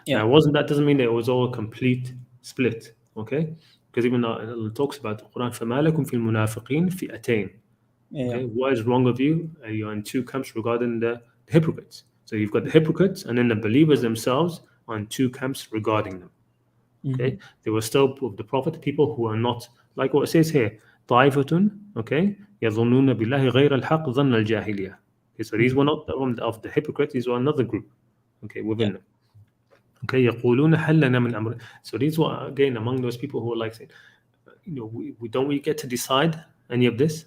Yeah. Now, that doesn't mean that it was all a complete split, okay? Because even though it talks about the Quran, فَمَا لَكُمْ فِي الْمُنَافِقِينَ فِئَتَيْن. Okay, what is wrong with you? You're in two camps regarding the hypocrites. So you've got the hypocrites and then the believers themselves on two camps regarding them. Okay, they were still of the Prophet, people who are not, like what it says here, طائفة, okay, يظنون بالله غير الحق ظن الجاهلية. Okay, so these were not of the hypocrites, these were another group, okay, within them. Okay, يقولون هل لنا من أمر. So these were again among those people who were like saying, we don't really get to decide any of this,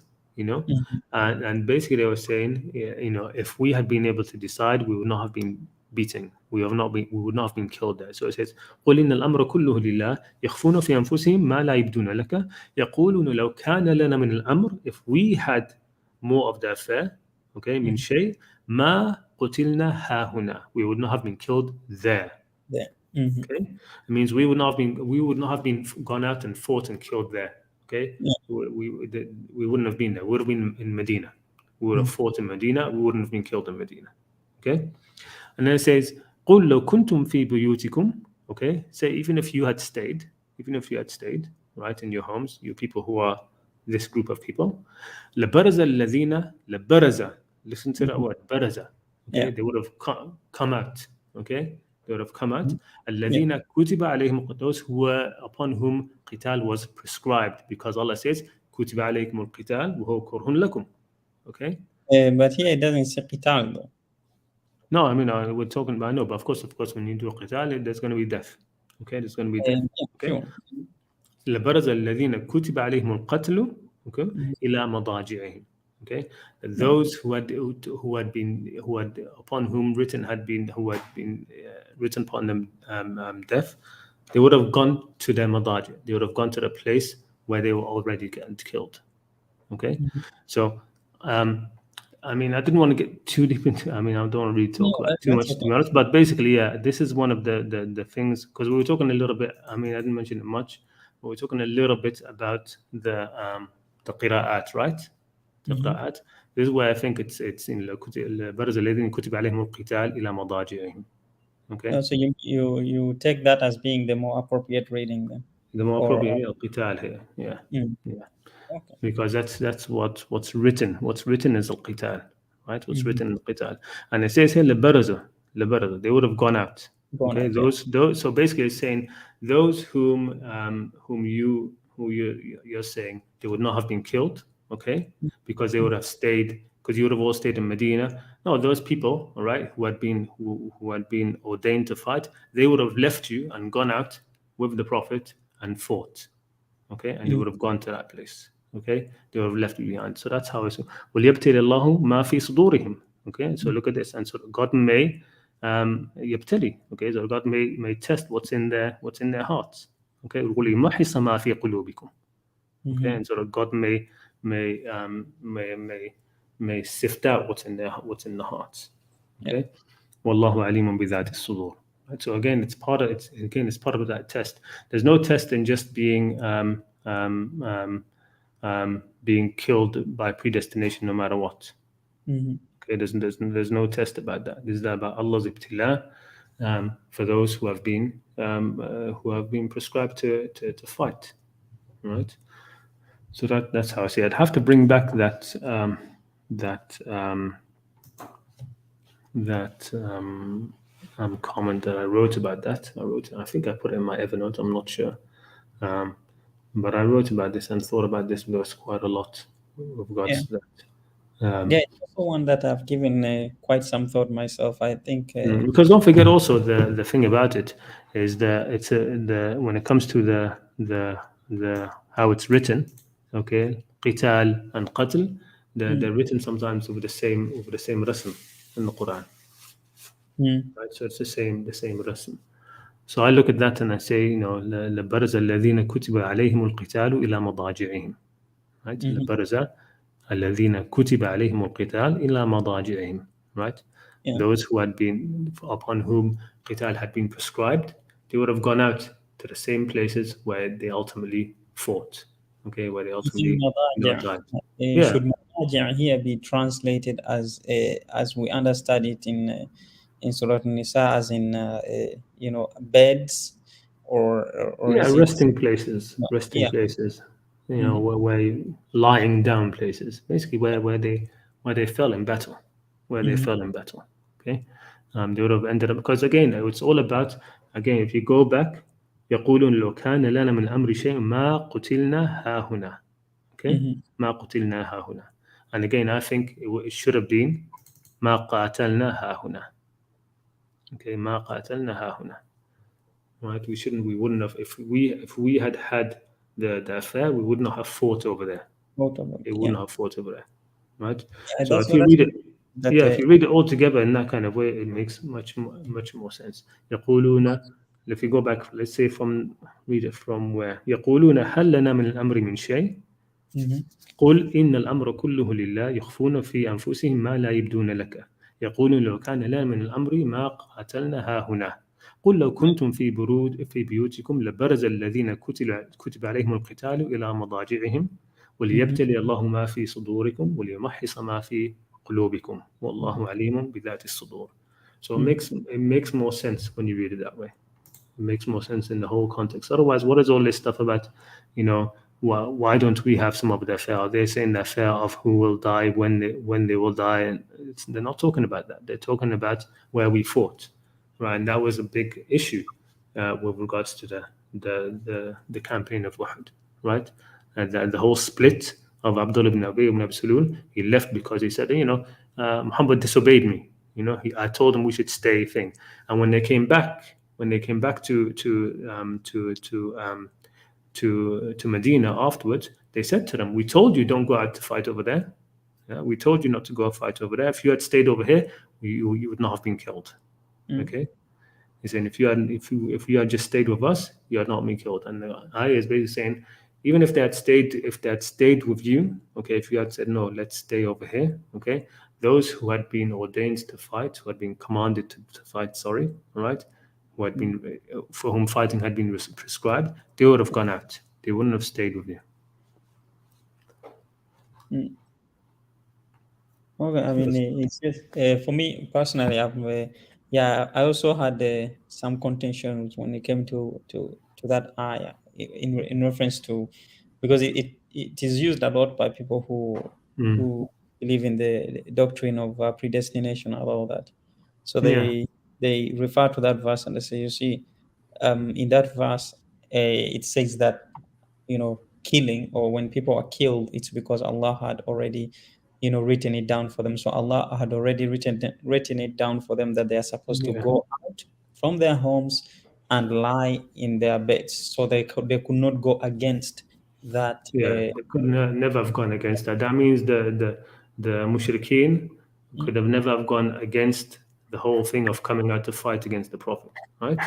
and basically they were saying, if we had been able to decide, we would not have been beaten. We would not have been killed there. So it says, قل إن الأمر كله لله يخفون في أنفسهم ما لا يبدون لك يقولون لو كان لنا من الأمر, if we had more of the affair, okay, من شيء ما قتلنا ها هنا, we would not have been killed there. There. Okay, it means we would not have been gone out and fought and killed there. Okay, we wouldn't have been there. We would have been in Medina. We would have fought in Medina. We wouldn't have been killed in Medina. Okay, and then it says, قُلْ لَوْ كُنْتُمْ فِي بُيُوتِكُمْ. Okay, say even if you had stayed, right, in your homes, you people who are this group of people, لَبَرَزَ الَّذِينَ لَبَرَزَ. Listen to that word, baraza. Okay, they would have come out. Okay, they would have come out. الَّذِينَ كُتِبَ عَلَيْهِمْ, those who were upon whom qital was prescribed, because Allah says, كُتِبَ عَلَيْكُمُ الْقِتَالُ وَهُوَ كُرْهٌ لَكُمْ. Okay. But here it doesn't say qital though. No, I mean, we're talking about, no, but of course, when you do a qital, there's going to be death. Okay, there's going to be death. Okay. Sure. لبرز الذين كتب عليهم القتل, okay, إلى مضاجعهم. Okay, those who had upon whom had been written upon them death, they would have gone to their madaji. They would have gone to the place where they were already getting killed. Okay, so I mean, I didn't want to get too deep into. I mean, I don't want to really talk about too much, to be honest. But basically, yeah, this is one of the things, because we were talking a little bit. I mean, I didn't mention it much, but we're talking a little bit about the qira'at, right? القراءات. This is where I think it's in البرز الذين كتب عليهم القتال إلى مضاجعهم. Okay. So you take that as being the more appropriate reading then, The more or appropriate القتال here. Yeah. mm, Yeah. okay. Because that's what's written. What's written is القتال, right? What's written in القتال. And it says here لبرزوا. They would have gone out. Gone Okay. out, yeah. Those. So basically, it's saying those whom you're saying they would not have been killed. Okay, because they would have stayed. Because you would have all stayed in Medina. No, those people, all right, who had been ordained to fight, they would have left you and gone out with the Prophet and fought. Okay, and they would have gone to that place. Okay, they would have left you behind. So that's how it's. وَلْيَبْتِلِ اللَّهُ مَا فِي صُدُورِهِم. Okay, so look at this, and so God may يبتلي. Okay, so God may test what's in their hearts. Okay, وَلْيُمَحِّصَ مَا فِي قُلُوبِكُم. Okay, and so God may sift out what's in the hearts. Okay, Wallahu alimun bidhati sudur. Right? So again, it's part of that test. There's no test in just being killed by predestination, no matter what. Okay, there's no test about that. This is about Allah's ibtila for those who have been prescribed to fight. Right. So that's how I see it. I'd have to bring back that comment that I wrote about that. I think I put it in my Evernote. I'm not sure, but I wrote about this and thought about this verse quite a lot with regards to that. Yeah, it's also one that I've given quite some thought myself. I think Because don't forget also the thing about it is when it comes to the how it's written, okay, qital and qatl, they're written sometimes with the same rasm in the Quran, right? So it's the same rasm. So I look at that and I say, لبرز الذين كتب عليهم القتال إلى مضاجعهم, right? لبرز الذين كتب عليهم القتال إلى مضاجعهم, right? Yeah. Those who had been, upon whom qital had been prescribed, they would have gone out to the same places where they ultimately fought. Okay, where they ultimately died. Should madaji' here be translated as we understand it in Surat Nisa, as in beds, or yeah, is resting places, yeah. places. Where lying down places, basically where they fell in battle, Okay, they would have ended up, because again it's all about, again, if you go back, يقولون لو كان لنا من الأمر شيء ما قتلنا ها هنا. Okay, ما قتلنا ها هنا. And again, I think it should have been ما قاتلنا ها هنا. Okay, ما قاتلنا ها هنا. Right, we wouldn't have, if we had the affair, we would not have fought over there. It wouldn't have fought over there, right? Yeah, so if you read it, if you read it all together in that kind of way, it makes much more sense. يقولون, if you go back, let's say read it from where يقولون هل لنا من الأمر من شيء قل إن الأمر كله لله يخفون في أنفسهم ما لا يبدون لك يقولون لو كان لنا من الأمر ما قاتلنا ها هنا قل لو كنتم في بيوتكم لبرز الذين كتب عليهم القتال إلى مضاجعهم وليبتلي الله ما في صدوركم وليمحص ما في قلوبكم والله عليم بذات الصدور. So it makes more sense when you read it that way. It makes more sense in the whole context. Otherwise, what is all this stuff about, why don't we have some of the affair? They're saying the affair of who will die when they will die, and they're not talking about that. They're talking about where we fought, right? And that was a big issue with regards to the campaign of Uhud, right? And the whole split of Abdullah ibn Ubay ibn Abi Salul, he left because he said, Muhammad disobeyed me. I told him we should stay thing. And when they came back to Medina afterwards, they said to them, "We told you don't go out to fight over there. Yeah? We told you not to go fight over there. If you had stayed over here, you would not have been killed." Okay. He's saying if you had just stayed with us, you had not been killed. And the ayah is basically saying, even if they had stayed with you, okay, if you had said no, let's stay over here, okay, those who had been ordained to fight, who had been commanded to fight, all right, who had been for whom fighting had been prescribed, they would have gone out. They wouldn't have stayed with you. Okay, I mean, it's just for me personally. Yeah, I also had some contentions when it came to that ayah in reference to, because it is used a lot by people Mm. who believe in the doctrine of predestination and all that. So Yeah, they refer to that verse and they say, you see, in that verse, it says that, killing, or when people are killed, it's because Allah had already, written it down for them. So Allah had already written it down for them that they are supposed to yeah. go out from their homes and lie in their beds. So they could not go against that. Yeah, they could never have gone against that. That means the mushrikeen could have never have gone against the whole thing of coming out to fight against the Prophet, right?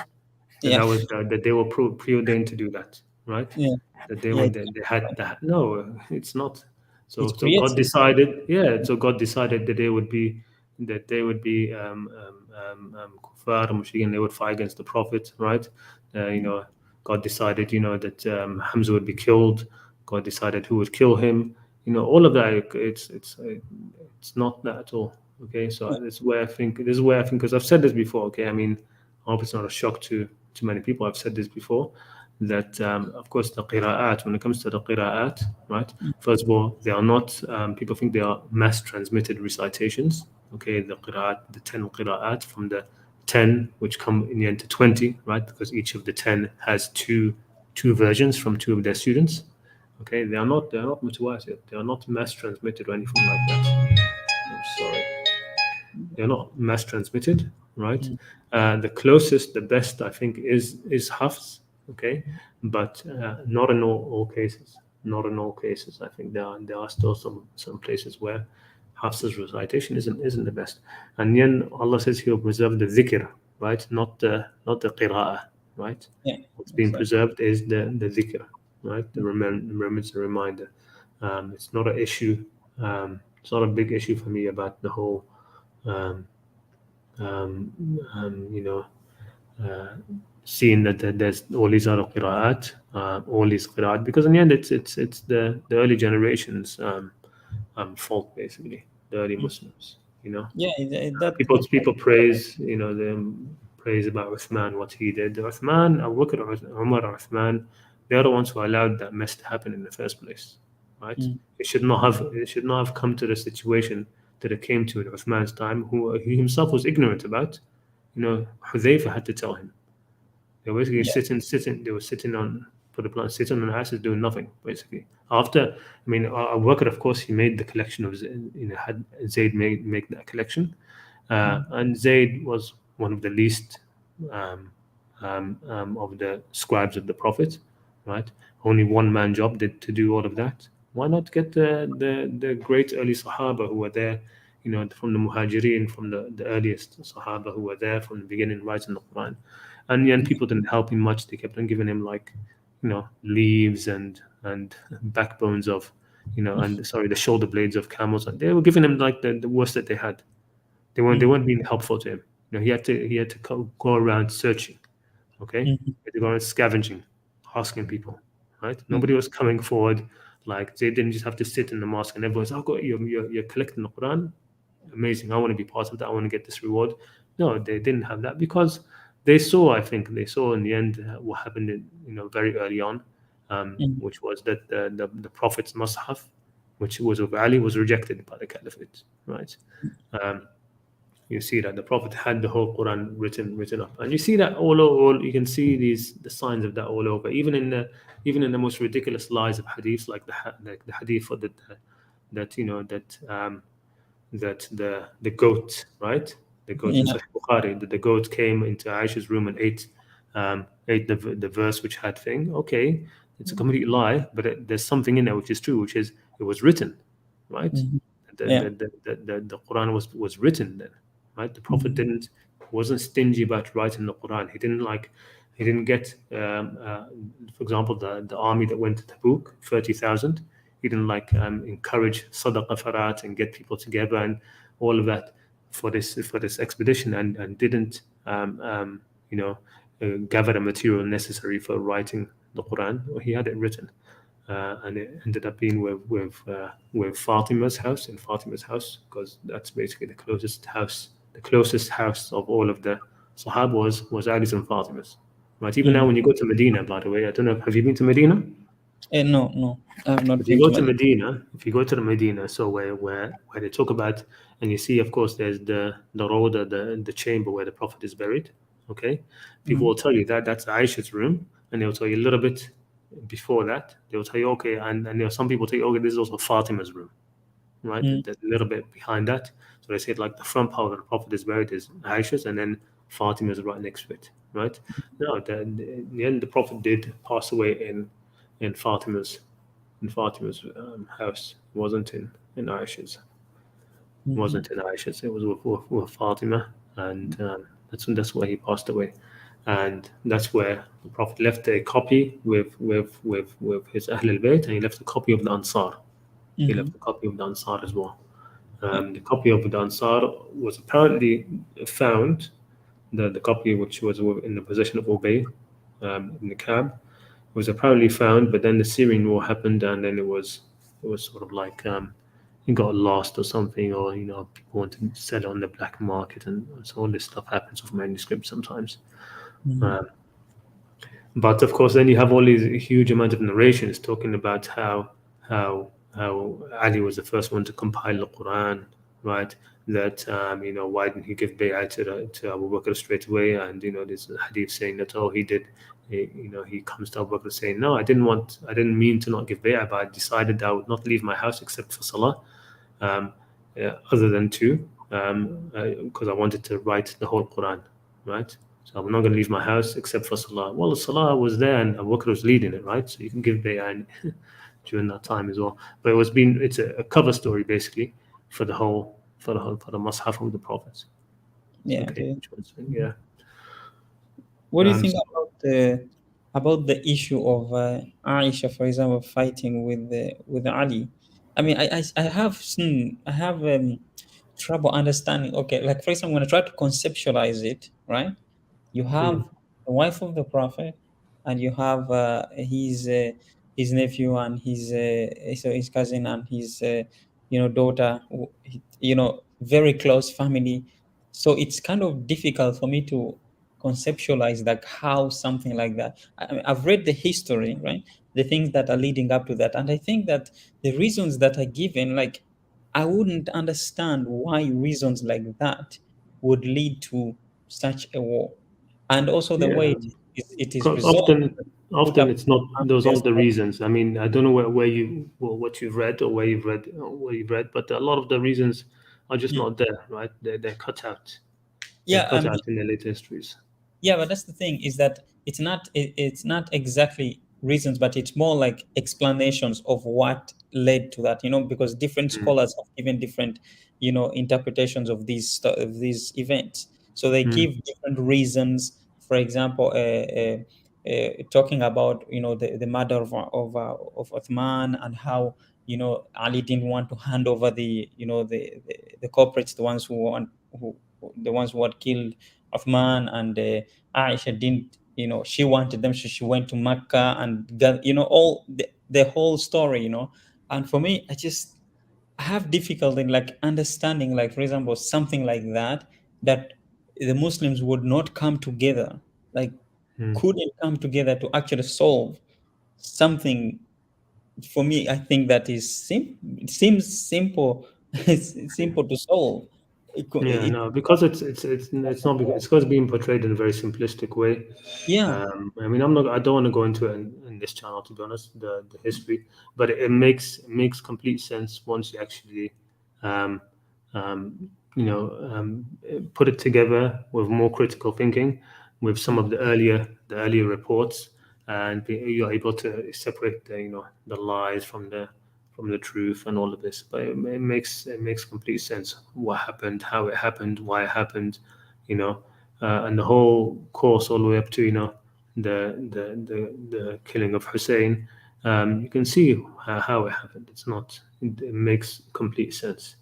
Yeah, That they were preordained to do that, right? yeah, That they yeah. were they had that. No, it's not. It's So God created. decided, yeah. So God decided that they would be kuffar, mushrikeen. They would fight against the Prophet, right? God decided, that Hamza would be killed. God decided who would kill him. All of that. It's not that at all. Okay, so this is where I think, because I've said this before. Okay, I mean, I hope it's not a shock to many people. I've said this before, that of course the qira'at, when it comes to the qira'at, right? First of all, they are not. People think they are mass transmitted recitations. Okay, the qira'at, the 10 qira'at from the 10 which come in the end to 20, right? Because each of the 10 has two versions from two of their students. Okay, they are not mutawatir. They are not mass transmitted or anything like that. I'm sorry, they're not mass transmitted, right? Mm, The closest, the best, I think, is Hafs, okay, but not in all cases. Not in all cases. I think there are still some places where Hafs's recitation isn't the best. And then Allah says He'll preserve the dhikr, right? Not the qira'ah, right? yeah, What's being exactly. preserved is the dhikr, right? The remembrance, the reminder. It's not an issue. It's not a big issue for me about the whole um, um, you know, uh, seeing that there's all these other qira'at, because in the end it's the early generations fault, basically, the early Muslims. Yeah, People praise, them praise about Uthman, what he did. Uthman, Abu Bakr, Umar, Uthman, they're the ones who allowed that mess to happen in the first place, right? mm, It should not have come to the situation that it came to in Uthman's time, who he himself was ignorant about. Hudhayfa had to tell him. They were basically yeah, sitting. They were sitting on for the plant, sitting on asses doing nothing basically. After, I mean, Abu Bakr, of course, he made the collection of, had Zayd make that collection, mm, and Zayd was one of the least um, of the scribes of the Prophet, right? Only one man job did to do all of that. Why not get the great early Sahaba who were there, from the Muhajirin, from the earliest Sahaba who were there from the beginning, writing the Quran, and then people didn't help him much. They kept on giving him, like, leaves and backbones of, and sorry, the shoulder blades of camels. And they were giving him like the worst that they had. They weren't they mm, weren't being helpful to him. He had to go around searching. Okay, mm, he had to go around scavenging, asking people. Right, mm, nobody was coming forward. Like, they didn't just have to sit in the mosque and everyone's, oh, God, you're collecting the Quran. Amazing. I want to be part of that. I want to get this reward. No, they didn't have that, because I think they saw in the end what happened very early on, mm, which was that the Prophet's Mus'haf, which was of Ali, was rejected by the Caliphate, right? Um, you see that the Prophet had the whole Quran written up, and you see that all you can see the signs of that all over, even in the most ridiculous lies of hadiths, like the hadith for that the goat, right? The goat in yeah, Sahih Bukhari, that the goat came into Aisha's room and ate the verse which had thing. Okay, it's a complete lie, but there's something in there which is true, which is it was written, right? mhm, The yeah, the the Quran was written then, right? The Prophet mhm, wasn't stingy about writing the Quran. He didn't get, for example, the army that went to Tabuk, 30,000. He didn't, like, encourage sadaqah farat and get people together and all of that for this expedition, and didn't gather the material necessary for writing the Quran. He had it written. and it ended up being with Fatima's house, because that's basically the closest house of all of the Sahaba was Ali's and Fatima's. Right. Even now, Mm. when you go to Medina, by the way, I don't know, have you been to Medina? No, no, I have not If you been go to to Medina. Medina, if you go to the Medina, so where they talk about, and you see, of course, there's the Rawda, the chamber where the Prophet is buried. Okay, people Mm. will tell you that that's Aisha's room, and they'll tell you a little bit before that. They'll tell you, okay, and there are some people tell you, okay, this is also Fatima's room, right? Mm. A little bit behind that. So they said like the front part where the Prophet is buried is Aisha's, and then Fatima's right next to it, right? No, in the end, the Prophet did pass away in Fatima's house. It wasn't in Aisha's. It Mhm. wasn't in Aisha's. It was with Fatima, and that's where he passed away, and that's where the Prophet left a copy with his Ahl al-Bayt, and he left a copy of the Ansar. He left Mhm. a copy of the Ansar as well. Yeah. The copy of the Ansar was apparently found, the copy which was in the possession of Ubay in the cab was apparently found, but then the Syrian war happened, and then it was sort of like it got lost or something, or people want to sell it on the black market, and so all this stuff happens with manuscripts sometimes. Mhm. Um, but of course, then you have all these huge amount of narrations talking about how Ali was the first one to compile the Quran, right? That why didn't he give bay'ah to Abu Bakr straight away? And there's a hadith saying that he did. He comes to Abu Bakr saying, "No, I didn't mean to not give bay'ah, but I decided I would not leave my house except for salah, um, other than two, because I wanted to write the whole Quran, right? So I'm not going to leave my house except for Salah. Well, the Salah was there and Abu Bakr was leading it, right? So you can give bay'ah during that time as well. But it's a cover story basically for the Mus'haf of the Prophets. Yeah. Okay, Okay. which was Mhm. yeah. What do you think So about the issue of Aisha, for example, fighting with Ali? I mean, I have trouble understanding. Okay, like for example, when I try to conceptualize it, right? You have mm, the wife of the prophet, and you have his nephew and his cousin and his daughter, very close family. So it's kind of difficult for me to conceptualize like how something like that. I mean, I've read the history, right? The things that are leading up to that, and I think that the reasons that are given, like I wouldn't understand why reasons like that would lead to such a war, and also the way yeah, it is Co- resolved, often put up often it's not those there's aren't the reasons. I mean, I don't know what you've read or where you've read, but a lot of the reasons are just yeah, not there, right? They're cut out. They're yeah, cut out in the later histories. yeah, but that's the thing is that it's not exactly reasons, but it's more like explanations of what led to that, because different Mm. scholars have given different, interpretations of these events. So they Mm. give different reasons. For example, talking about the murder of Uthman, and how Ali didn't want to hand over the culprits, the ones who had killed Uthman, and Aisha didn't, she wanted them, so she went to Mecca and got, all the whole story, And for me, I have difficulty in like understanding, like for example, something like that the Muslims would not come together, like Mm. couldn't come together to actually solve something. For me, I think that it seems simple. It's simple to solve. Yeah, It no, because it's not because it's being portrayed in a very simplistic way. yeah, I mean, I don't want to go into it in this channel, to be honest, the history, but it makes complete sense once you actually, um, um, put it together with more critical thinking, with some of the earlier reports, and you're able to separate the lies from the truth and all of this. But it makes complete sense what happened, how it happened, why it happened, you know, and the whole course all the way up to the killing of Hussein. You can see how it happened. It makes complete sense.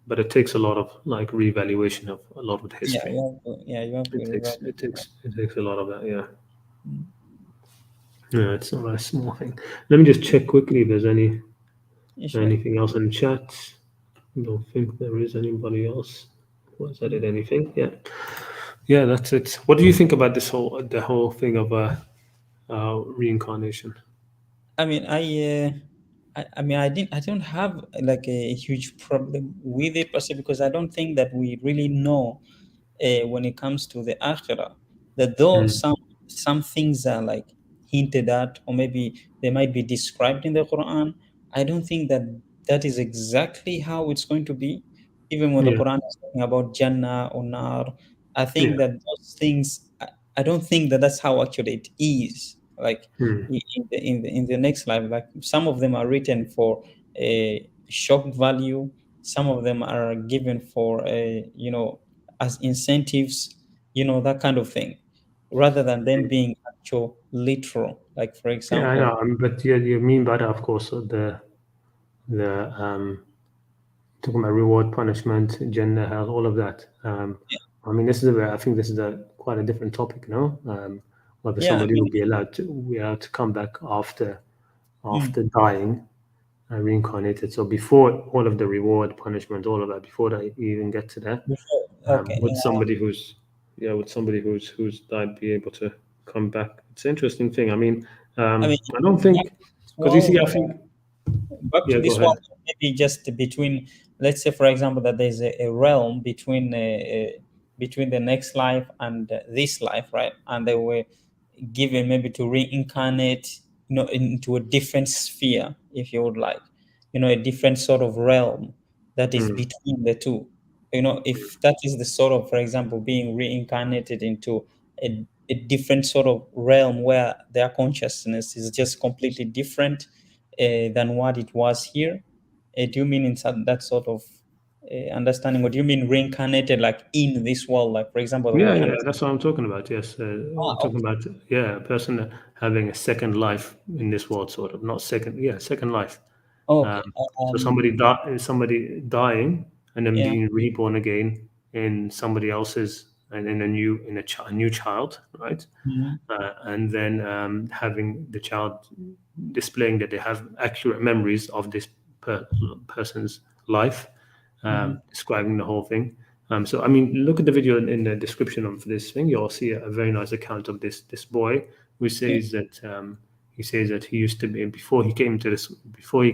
But it takes a lot of like reevaluation of a lot of the yeah, history. you have to It takes revive it it. takes it takes a lot of that. Yeah. Mm. Yeah, it's not a small thing. Let me just check quickly if there's Yeah, sure. anything else in the chat. I don't think there is anybody else who has added anything. Yeah, yeah, that's it. What do you think about the whole thing of reincarnation? I mean, I mean, I don't have like a huge problem with it per se, because I don't think that we really know when it comes to the akhirah, that though Mm. some things are like hinted at, or maybe they might be described in the Quran, I don't think that that is exactly how it's going to be. Even when the Yeah, Quran is talking about Jannah or Nar, I think yeah. that those things, I don't think that that's how actually it is. Like Mm. in the next life, like some of them are written for a shock value, some of them are given for a, as incentives, that kind of thing, rather than them being actual literal. Like, for Yeah, I know. example, But yeah, you mean by that, of course, the talking about reward, punishment, gender, health, all of that. I mean, I think this is a quite a different topic, no? Whether yeah, I somebody mean, will be allowed to come back mm, after dying, reincarnated. So before all of the reward, punishment, all of that, before that you even get to that, before, okay, would somebody who's died be able to come back? It's an interesting thing. I mean, I mean, I don't back think to this because you see, world, I think back to yeah, go this world, ahead. maybe just between, let's say, for example, that there's a realm between the next life and this life, right? And they were given maybe to reincarnate, into a different sphere, if you would like, a different sort of realm that is Mm, between the two. If that is the sort of, for example, being reincarnated into a different sort of realm where their consciousness is just completely different than what it was here. Do you mean in that sort of understanding, or do you mean reincarnated like in this world, like, for example, the way yeah, we yeah, understand? that's what I'm talking about. Yes, I'm talking Okay. about a person having a second life in this world, sort of, not second, yeah, second life. Um, Okay. so somebody dying and then Yeah. being reborn again in somebody else's and in a new child, right? Mhm. And then having the child displaying that they have accurate memories of this per- person's life, Mhm. describing the whole thing. So I mean, look at the video in the description of this thing. You'll see a very nice account of this boy who Yeah. says that he used to be before he came to before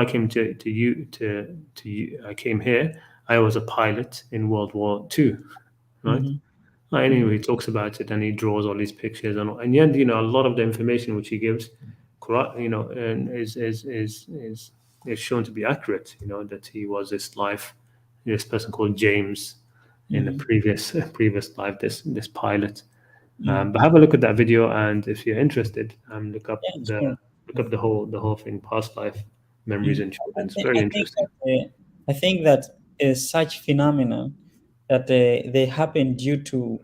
I came to you to you, I came here. I was a pilot in World War II, right? Mhm. Anyway, Mhm. he talks about it and he draws all these pictures and yet a lot of the information which he gives, and is shown to be accurate. That he was this person called James in a Mhm. previous life, this pilot. Mhm. But have a look at that video, and if you're interested, Yeah, sure. look up the whole thing, past life memories Mhm. and children. It's I very think interesting. I think that such phenomena that they happen due to,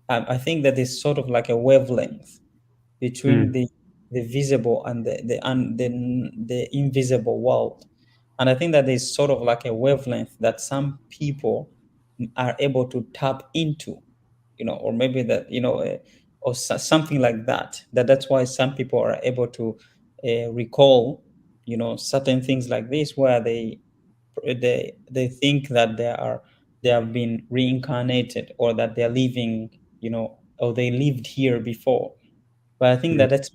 I think that is sort of like a wavelength between Mm. the visible and the invisible world. And I think that is sort of like a wavelength that some people are able to tap into, or maybe that, or something like that. That's why some people are able to recall, certain things like this, where they think that they have been reincarnated, or that they're living, or they lived here before. But I think Mm. that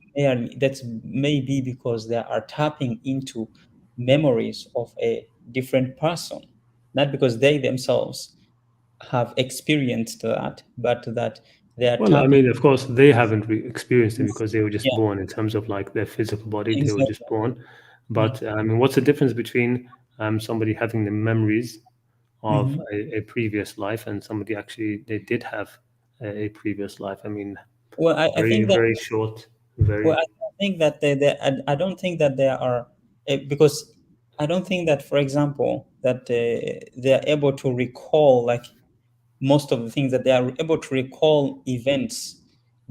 that's maybe because they are tapping into memories of a different person, not because they themselves have experienced that, but that they are Well, I tapping. mean, of course, they haven't experienced it because they were just Yeah, born in terms of like their physical body. They were just exactly. born. Mm. But I mean, what's the difference between somebody having the memories of Mhm. a previous life and somebody actually they did have a previous life? I mean, Well, I very, think that very short, well, very. I think that I don't think that they are because I don't think that, for example, that they are able to recall, like, most of the things, that they are able to recall events,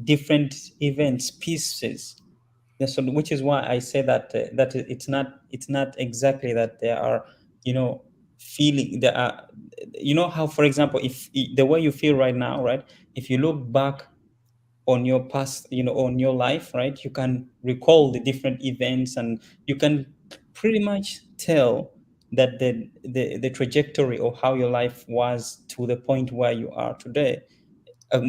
different events, pieces. Yeah, so which is why I say that it's not exactly that they are, feeling. They are, how, for example, if the way you feel right now, right? If you look back on your past, on your life, right? You can recall the different events, and you can pretty much tell that the trajectory of how your life was to the point where you are today,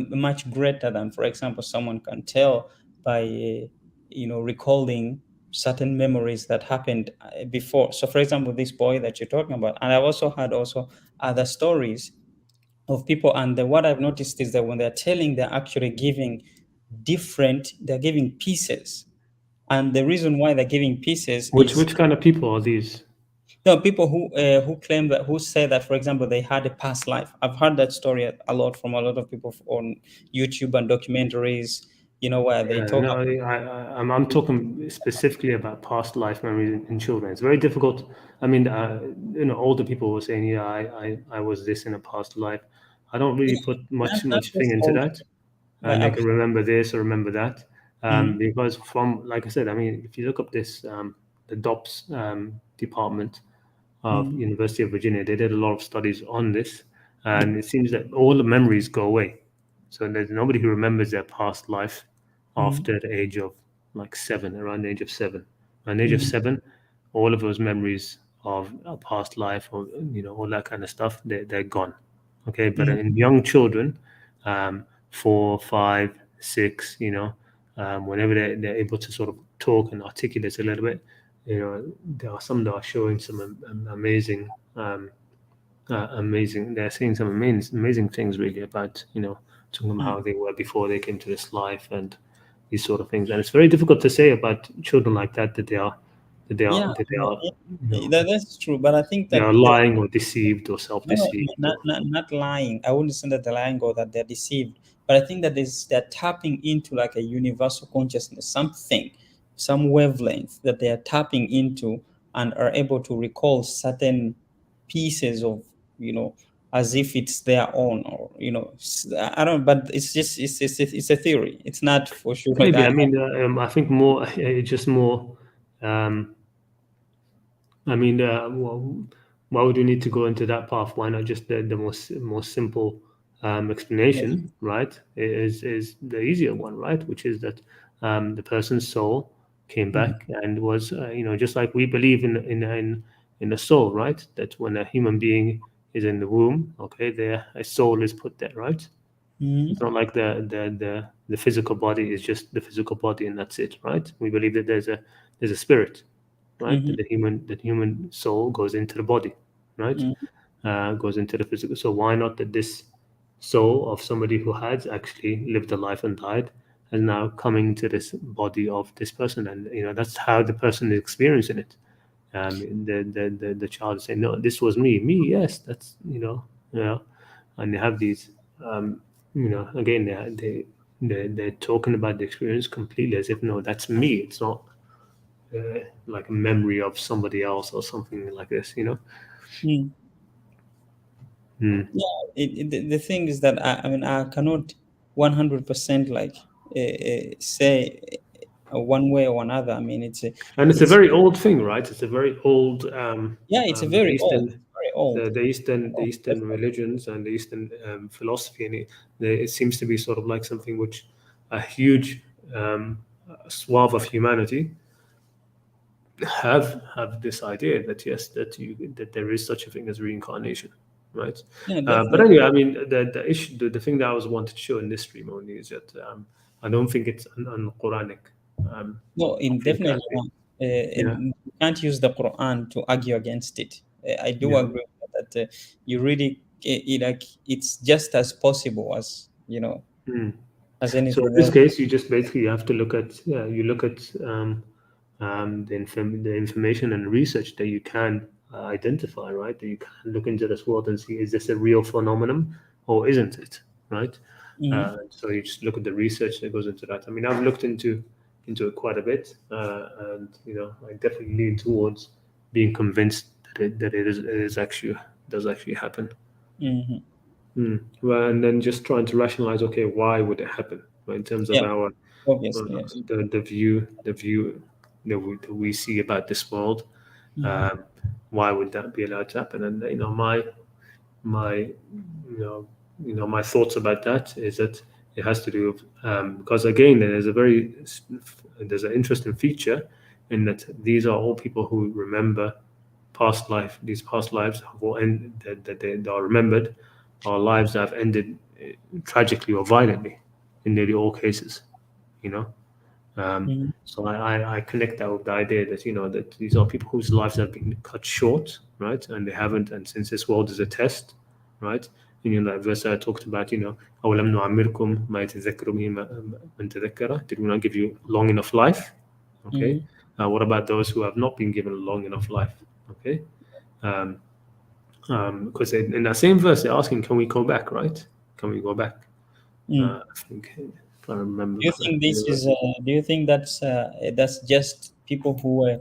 much greater than, for example, someone can tell by recalling certain memories that happened before. So for example, this boy that you're talking about, and I've also had also other stories of people, and what I've noticed is that when they're telling, they're actually giving they're giving pieces. And the reason why they're giving pieces is, Which kind of people are these? people who claim that, who say that, for example, they had a past life. I've heard that story a lot from a lot of people on YouTube and documentaries, where they Yeah, talk no, about. I'm talking specifically about past life memories in children. It's very difficult. I mean, older people were saying, "Yeah, I was this in a past life." I don't really put Not much thing just into old, that, but and I can remember this or remember that, Mhm, because from like I said, I mean, if you look up this the DOPS department of mhm, University of Virginia, they did a lot of studies on this, and it seems that all the memories go away. So there's nobody who remembers their past life mhm, after the age of like 7, around the age of 7. Around the age of mhm, 7, all of those memories of a past life or all that kind of stuff, they're gone. Okay, but mhm, in young children, 4, 5, 6, whenever they're able to sort of talk and articulate a little bit, there are some that are showing some amazing, amazing. They're saying some amazing things really about talking about mhm. how they were before they came to this life and these sort of things. And it's very difficult to say about children like that Yeah, that they are that's true. But I think they that are lying or deceived or no, no, self-deceived not, or not not lying. I wouldn't say that they're lying or that they're deceived, but I think that they're tapping into like a universal consciousness, something, some wavelength that they are tapping into, and are able to recall certain pieces of, as if it's their own, or I don't. But it's just it's a theory. It's not for sure. Like maybe. I mean, I think more it's just more. Um, I mean, well, why would you need to go into that path? Why not just the most simple explanation, right? Is the easier one, right? Which is that the person's soul came Mhm, back and was, just like we believe in the soul, right? That when a human being is in the womb, okay, there a soul is put there, right? It's mhm, not like the physical body is just the physical body and that's it, right? We believe that there's a spirit, right? mhm, That the human soul goes into the body, right? mhm, Goes into the physical. So why not that this soul of somebody who has actually lived a life and died is now coming to this body of this person, and that's how the person is experiencing it. The child is saying, "No, this was me, yes, that's and they have these, again, they're talking about the experience completely as if no, that's me. It's not like a memory of somebody else or something like this. mhm. Mm. Yeah, the thing is that I mean, I cannot 100% like say one way or another. I mean, And it's a it's very old thing, right? It's a very old yeah, it's a very old, very old. The Eastern religions and the Eastern philosophy, and it seems to be sort of like something which a huge swath of humanity have this idea that yes, that there is such a thing as reincarnation, right? Yeah, But definitely. anyway, I mean, the issue, the thing that I was wanted to show in this stream only is that I don't think it's un-Quranic. No, I in think definitely not. yeah, And you can't use the Quran to argue against it. I do yeah. agree with that. You really, like, it's just as possible as Hmm. as So in anything this else. case, you just basically have to look at you look at the information and research that you can identify, right? That you can look into this world and see is this a real phenomenon or isn't it, right? Mhm, So you just look at the research that goes into that. I mean, I've looked into it quite a bit, and I definitely lean towards being convinced that it is actually does actually happen. mhm. Well, and then just trying to rationalize, okay, why would it happen? Right, in terms of Yeah, our obviously, yes. the view that we see about this world, Mhm, um, why would that be allowed to happen? And my my my thoughts about that is that It has to do with because again, there's an interesting feature in that these are all people who remember past life. These past lives that they are remembered are lives that have ended tragically or violently in nearly all cases. You know, Mm. so I connect that with the idea that that these are people whose lives have been cut short, right? And they haven't, and since this world is a test, right? And that verse I talked about, أَوَلَمْ نُعَمِّرْكُمْ مَا يَتَذَكَّرُ بِهِ مَنْ تَذَكَّرَ. Did we not give you long enough life? Okay. Mm. What about those who have not been given a long enough life? Okay. Because in that same verse they're asking, can we go back, right? Can we go back? Mm. I think if I remember Do you think correctly. this is? Do you think that's just people who were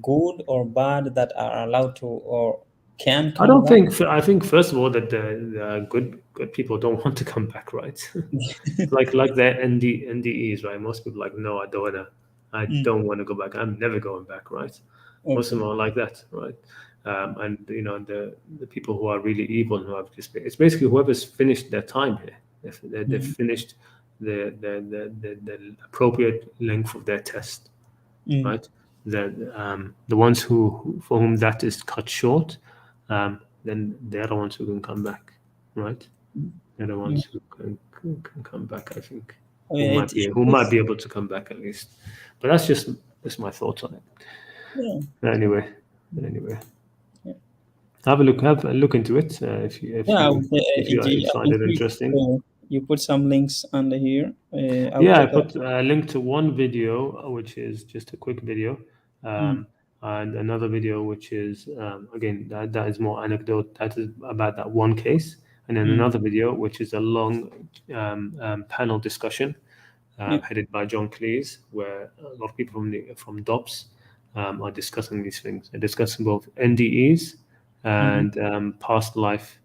good or bad that are allowed to or can I come don't back? think. I think first of all that the good people don't want to come back, right? like the NDEs, right? Most people are like, no, I Mm. don't want to go back. I'm never going back, right? Most of Okay. them are like that, right? And the people who are really evil, who have just it's basically whoever's finished their time here. They've Mm. finished the appropriate length of their test, Mm. right? The ones for whom that is cut short, then they're the ones who can come back, right? They're the Mm. ones who can come back. I think I mean, it who might puts, be able to come back at least. But that's just my thoughts on it. yeah, But anyway, yeah, have a look into it yeah. I, would, if you I find think it interesting. you put some links under here. I'll Yeah, I take a. put a link to one video, which is just a quick video, Mm. and another video, which is again that is more anecdote. That is about that one case, and then Mm. another video, which is a long panel discussion Yeah. headed by John Cleese, where a lot of people from DOPS are discussing these things. They're discussing both NDEs Mm-hmm. and past life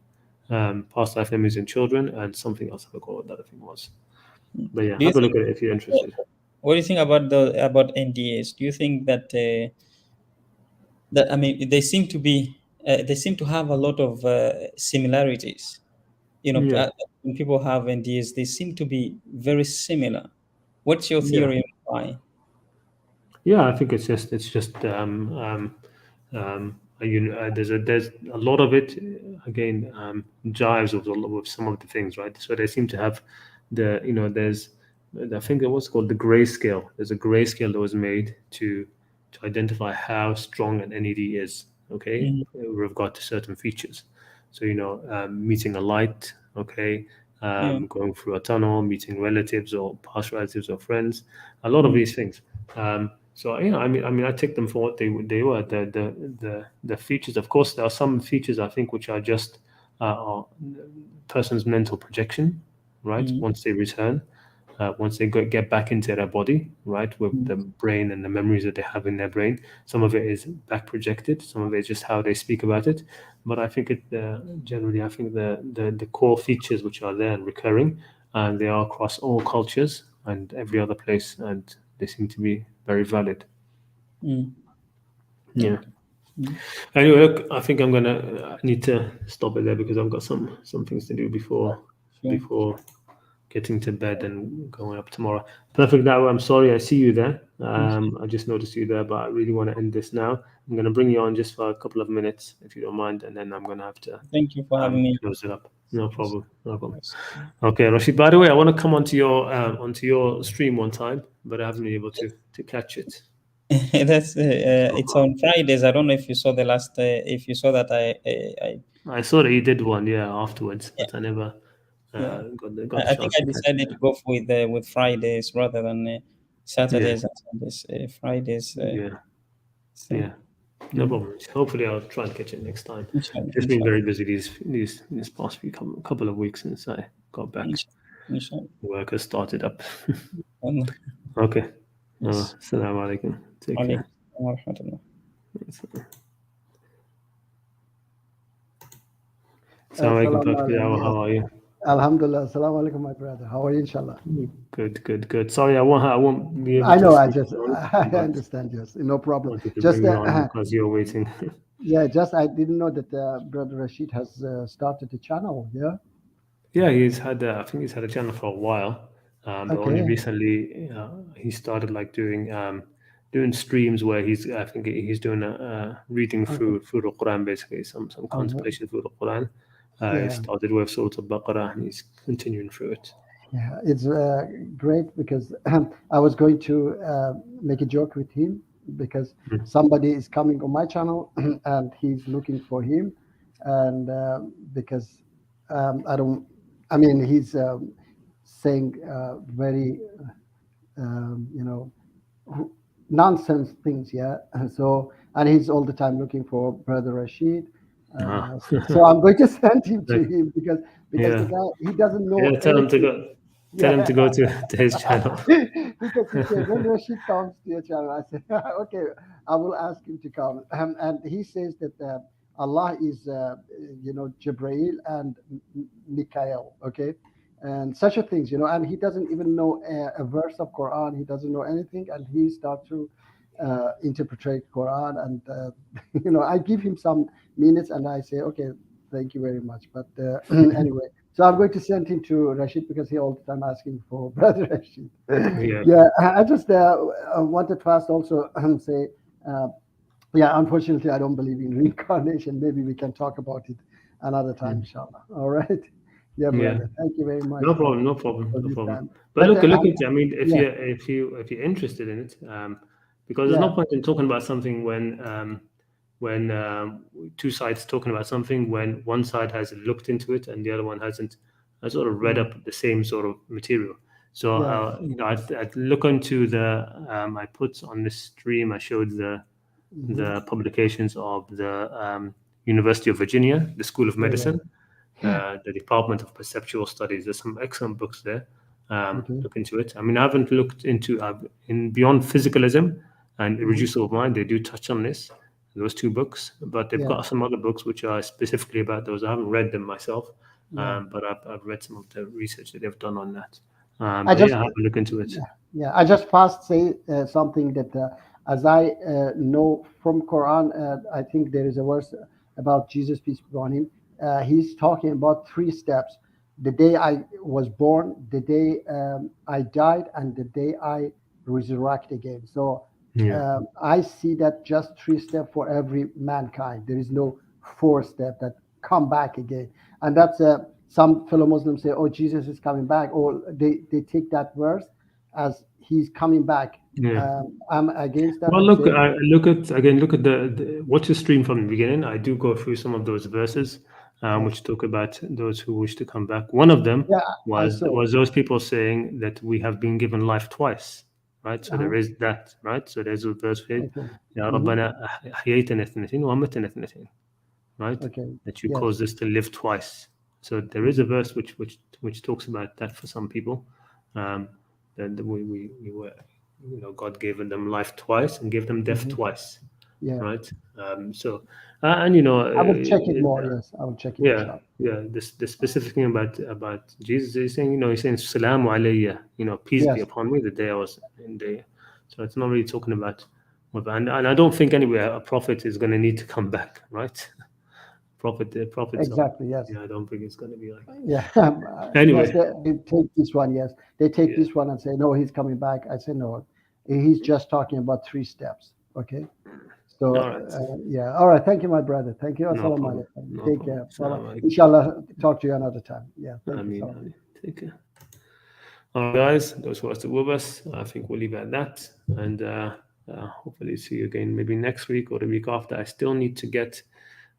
memories in children, and something else. I forgot what that thing was. But yeah, Do you have a think? look at it if you're interested. What do you think about the about NDAs? Do you think that I mean they seem to have a lot of similarities? Yeah, When people have NDAs, they seem to be very similar. What's your yeah, theory on why? yeah. I think it's just there's a lot of it again jives with some of the things, right? So they seem to have there's I think it was called the grayscale. There's a grayscale that was made to identify how strong an NED is, okay, Mm. with regard to certain features. So meeting a light, okay, Yeah. going through a tunnel, meeting relatives or past relatives or friends, a lot of Mm. these things. So I take them for what they were. The features, of course, there are some features I think which are just are person's mental projection, right? Mm. Once they return, once they get back into their body, right, with Mm. the brain and the memories that they have in their brain. Some of it is back projected. Some of it is just how they speak about it. But I think generally, I think the core features which are there and recurring, and they are across all cultures and every other place, and they seem to be very valid. Mm. Yeah. Okay. Mm. Anyway, look, I think I need to stop it there because I've got some things to do Sure. before getting to bed and going up tomorrow. Perfect. Now, I'm sorry I see you there. I just noticed you there, but I really want to end this now. I'm going to bring you on just for a couple of minutes, if you don't mind, and then I'm going to have to Thank you for having me. close it up. No problem. No problem. Yes. Okay, Rashid. By the way, I want to come onto your stream one time, but I haven't been able to catch it. That's So it's far. on Fridays. I don't know if you saw the last. If you saw that, I I saw that you did one, yeah, afterwards, yeah, but I never yeah. got the I think chance I to catch it. decided to go with Fridays rather than Yeah, Saturdays and Sundays. Fridays. yeah, So yeah. No mm, problem. Hopefully, I'll try and catch it next time. inshallah, Just been inshallah, very busy these past few couple of weeks since I got back. inshallah. Work has started up. Allah. Okay. Yes. Assalamu alaikum. Take Alaikum care. wa rahmatullah. Assalamu alaikum, Assalamu Perfect. alaikum. Yes. How are you? Alhamdulillah. Assalamu alaikum, my brother. How are you, inshallah? Good. Sorry, I won't be able I to know. I speak just, long, I but understand. Yes, no problem. wanted to Just, bring you on because you're waiting. yeah, just I didn't know that Brother Rashid has started a channel. Yeah. Yeah, he's had. I think he's had a channel for a while, but only Okay. recently he started like doing streams where I think he's doing a reading Okay. through the Quran, basically some Okay. contemplation through the Quran. He Yeah. started with Surat al-Baqarah and he's continuing through it. Yeah. It's great because I was going to make a joke with him because Mm. somebody is coming on my channel and he's looking for him, and because I don't. I mean, he's saying very you know, nonsense things, yeah. And so, and he's all the time looking for Brother Rashid. Ah. So I'm going to send him to Like, him because the yeah, guy, he doesn't yeah. know anything. Tell him Yeah. to go to his channel. Because he said when Rashid comes to your channel, I said okay, I will ask him to come. And he says that Allah is Jibreel and Mikael, okay, and such a things, and he doesn't even know a verse of Quran. He doesn't know anything, and he starts to interpret Quran, and I give him some minutes, and I say okay, thank you very much. But anyway, so I'm going to send him to Rashid because he all the time asking for Brother Rashid. Yeah. Yeah, I just wanted to ask also say, yeah, unfortunately, I don't believe in reincarnation. Maybe we can talk about it another time, Mm. inshallah. All right. Yeah, Yeah. brother. Thank you very much No for, problem, no problem, for no this problem. time. But But look at. I mean, yeah, if you're interested in it, because there's no yeah, point in talking about something when two sides talking about something when one side has looked into it and the other one hasn't, sort of read yeah, up the same sort of material. So yeah, I'd look into I put on this stream. I showed mhm, the publications of the University of Virginia, the School of yeah, Medicine, the Department of Perceptual Studies. There's some excellent books there. okay, Look into it. I mean, I haven't looked into in Beyond Physicalism and mhm, Irreducible Mind. They do touch on this, those two books, but they've yeah, got some other books which are specifically about those. I haven't read them myself, yeah. but I've read some of the research that they've done on that. I But just yeah, have a look into it. Yeah, I just first say something that, as I know from Quran, I think there is a verse about Jesus, peace be upon him. He's talking about three steps: the day I was born, the day I died, and the day I resurrect again. So Yeah. I see that just three steps for every mankind. There is no four step that come back again, and that's some fellow Muslims say, "Oh, Jesus is coming back," or they take that verse as he's coming back. Yeah. I'm against that Well, and look, say, look at watch the stream from the beginning. I do go through some of those verses, yes, which talk about those who wish to come back. One of them yeah, I saw. was those people saying that we have been given life twice, right? So Uh-huh. there is that, right? So there's a verse here, Okay. يا Hmm. ربنا أحييتنا اثنتين وأمتنا اثنتين, right? Okay. That you Yes. caused us to live twice. So there is a Hmm. verse which talks about that for some people. Um, that we were, God gave them life twice and gave them death Hmm. twice, Yeah. right? So I will check it more. Yes, I will check it, yeah, inshallah. yeah. The specific thing about Jesus is saying, he's saying "Salamu alayya," peace be Yes. upon me. The day I was in the, so it's not really talking about, and I don't think anyway a prophet is going to need to come back, right? Prophets are, Exactly. Yes. yeah. I don't think it's going to be like Yeah. Yes. anyway. They take this one. Yes, they take Yeah. this one and say, no, he's coming back. I say no. He's just talking about three steps. Okay. So All right. yeah, all right. Thank you, my brother. Thank you. No Assalamu problem. alaikum. No Take problem. care. Bye bye. Assalamu alaikum. Inshallah, talk to you another time. Yeah. Thank you. Ameen. Salam. Ameen. Take care. All right, guys. Those who are still with us, I think we'll leave it at that, and hopefully see you again maybe next week or the week after. I still need to get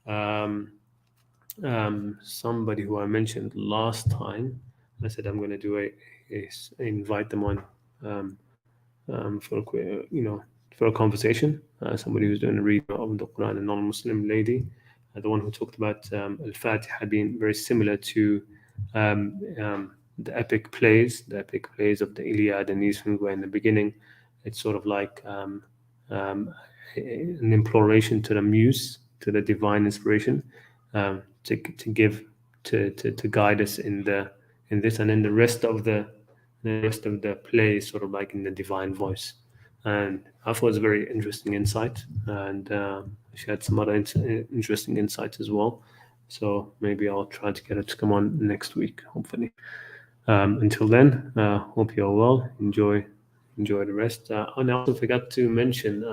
um, somebody who I mentioned last time. I said I'm going to do invite them on for for a conversation. Somebody who's doing a reading of the Quran, a non-Muslim lady, the one who talked about al-Fatiha being very similar to the epic plays of the Iliad and these things, where in the beginning it's sort of like an imploration to the muse, to the divine inspiration, to give to guide us in this, and then the rest of the play is sort of like in the divine voice. And I thought it was a very interesting insight, and she had some other interesting insights as well. so maybe I'll try to get her to come on next week, hopefully. Until then, hope you're well. Enjoy the rest. And I also forgot to mention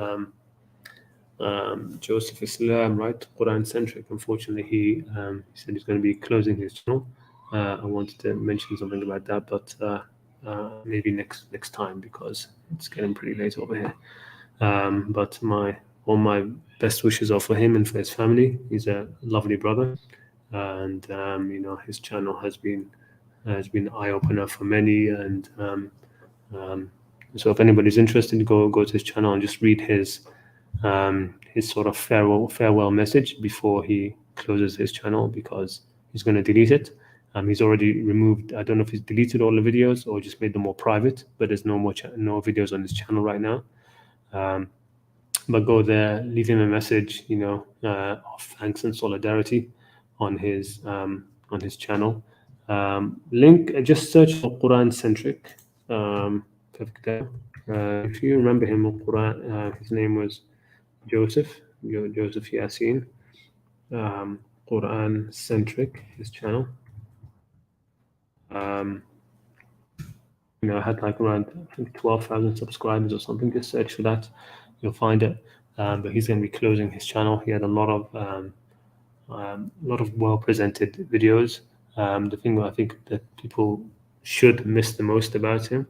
Joseph Islam, right? Quran centric. Unfortunately, he said he's going to be closing his channel. I wanted to mention something about that, but maybe next time, because it's getting pretty late over here. But all my best wishes are for him and for his family. He's a lovely brother, and his channel has been an eye opener for many. And so if anybody's interested, go to his channel and just read his sort of farewell message before he closes his channel, because he's going to delete it. He's already removed, I don't know if he's deleted all the videos or just made them more private, but there's no videos on his channel right now. But go there, leave him a message, of thanks and solidarity on his channel. Link, just search for Quran centric. If you remember him, Quran, his name was Joseph Yasin. Quran centric, his channel. I had like around, I think, 12,000 subscribers or something. Just search for that, you'll find it. But he's going to be closing his channel. He had a lot of well presented videos. The thing I think that people should miss the most about him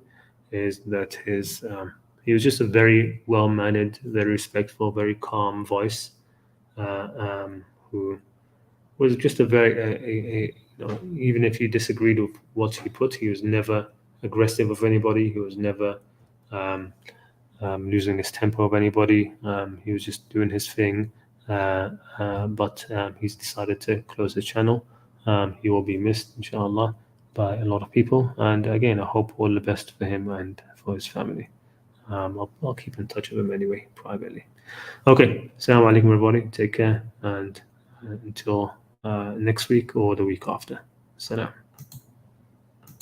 is that he was just a very well mannered, very respectful, very calm voice, who was just a very even if you disagreed with what he put, he was never aggressive of anybody. He was never losing his temper of anybody. He was just doing his thing. But he's decided to close the channel. He will be missed, inshallah, by a lot of people. And again, I hope all the best for him and for his family. I'll keep in touch with him anyway, privately. Okay, assalamu alaikum everybody. Take care, and until next week or the week after. Salam.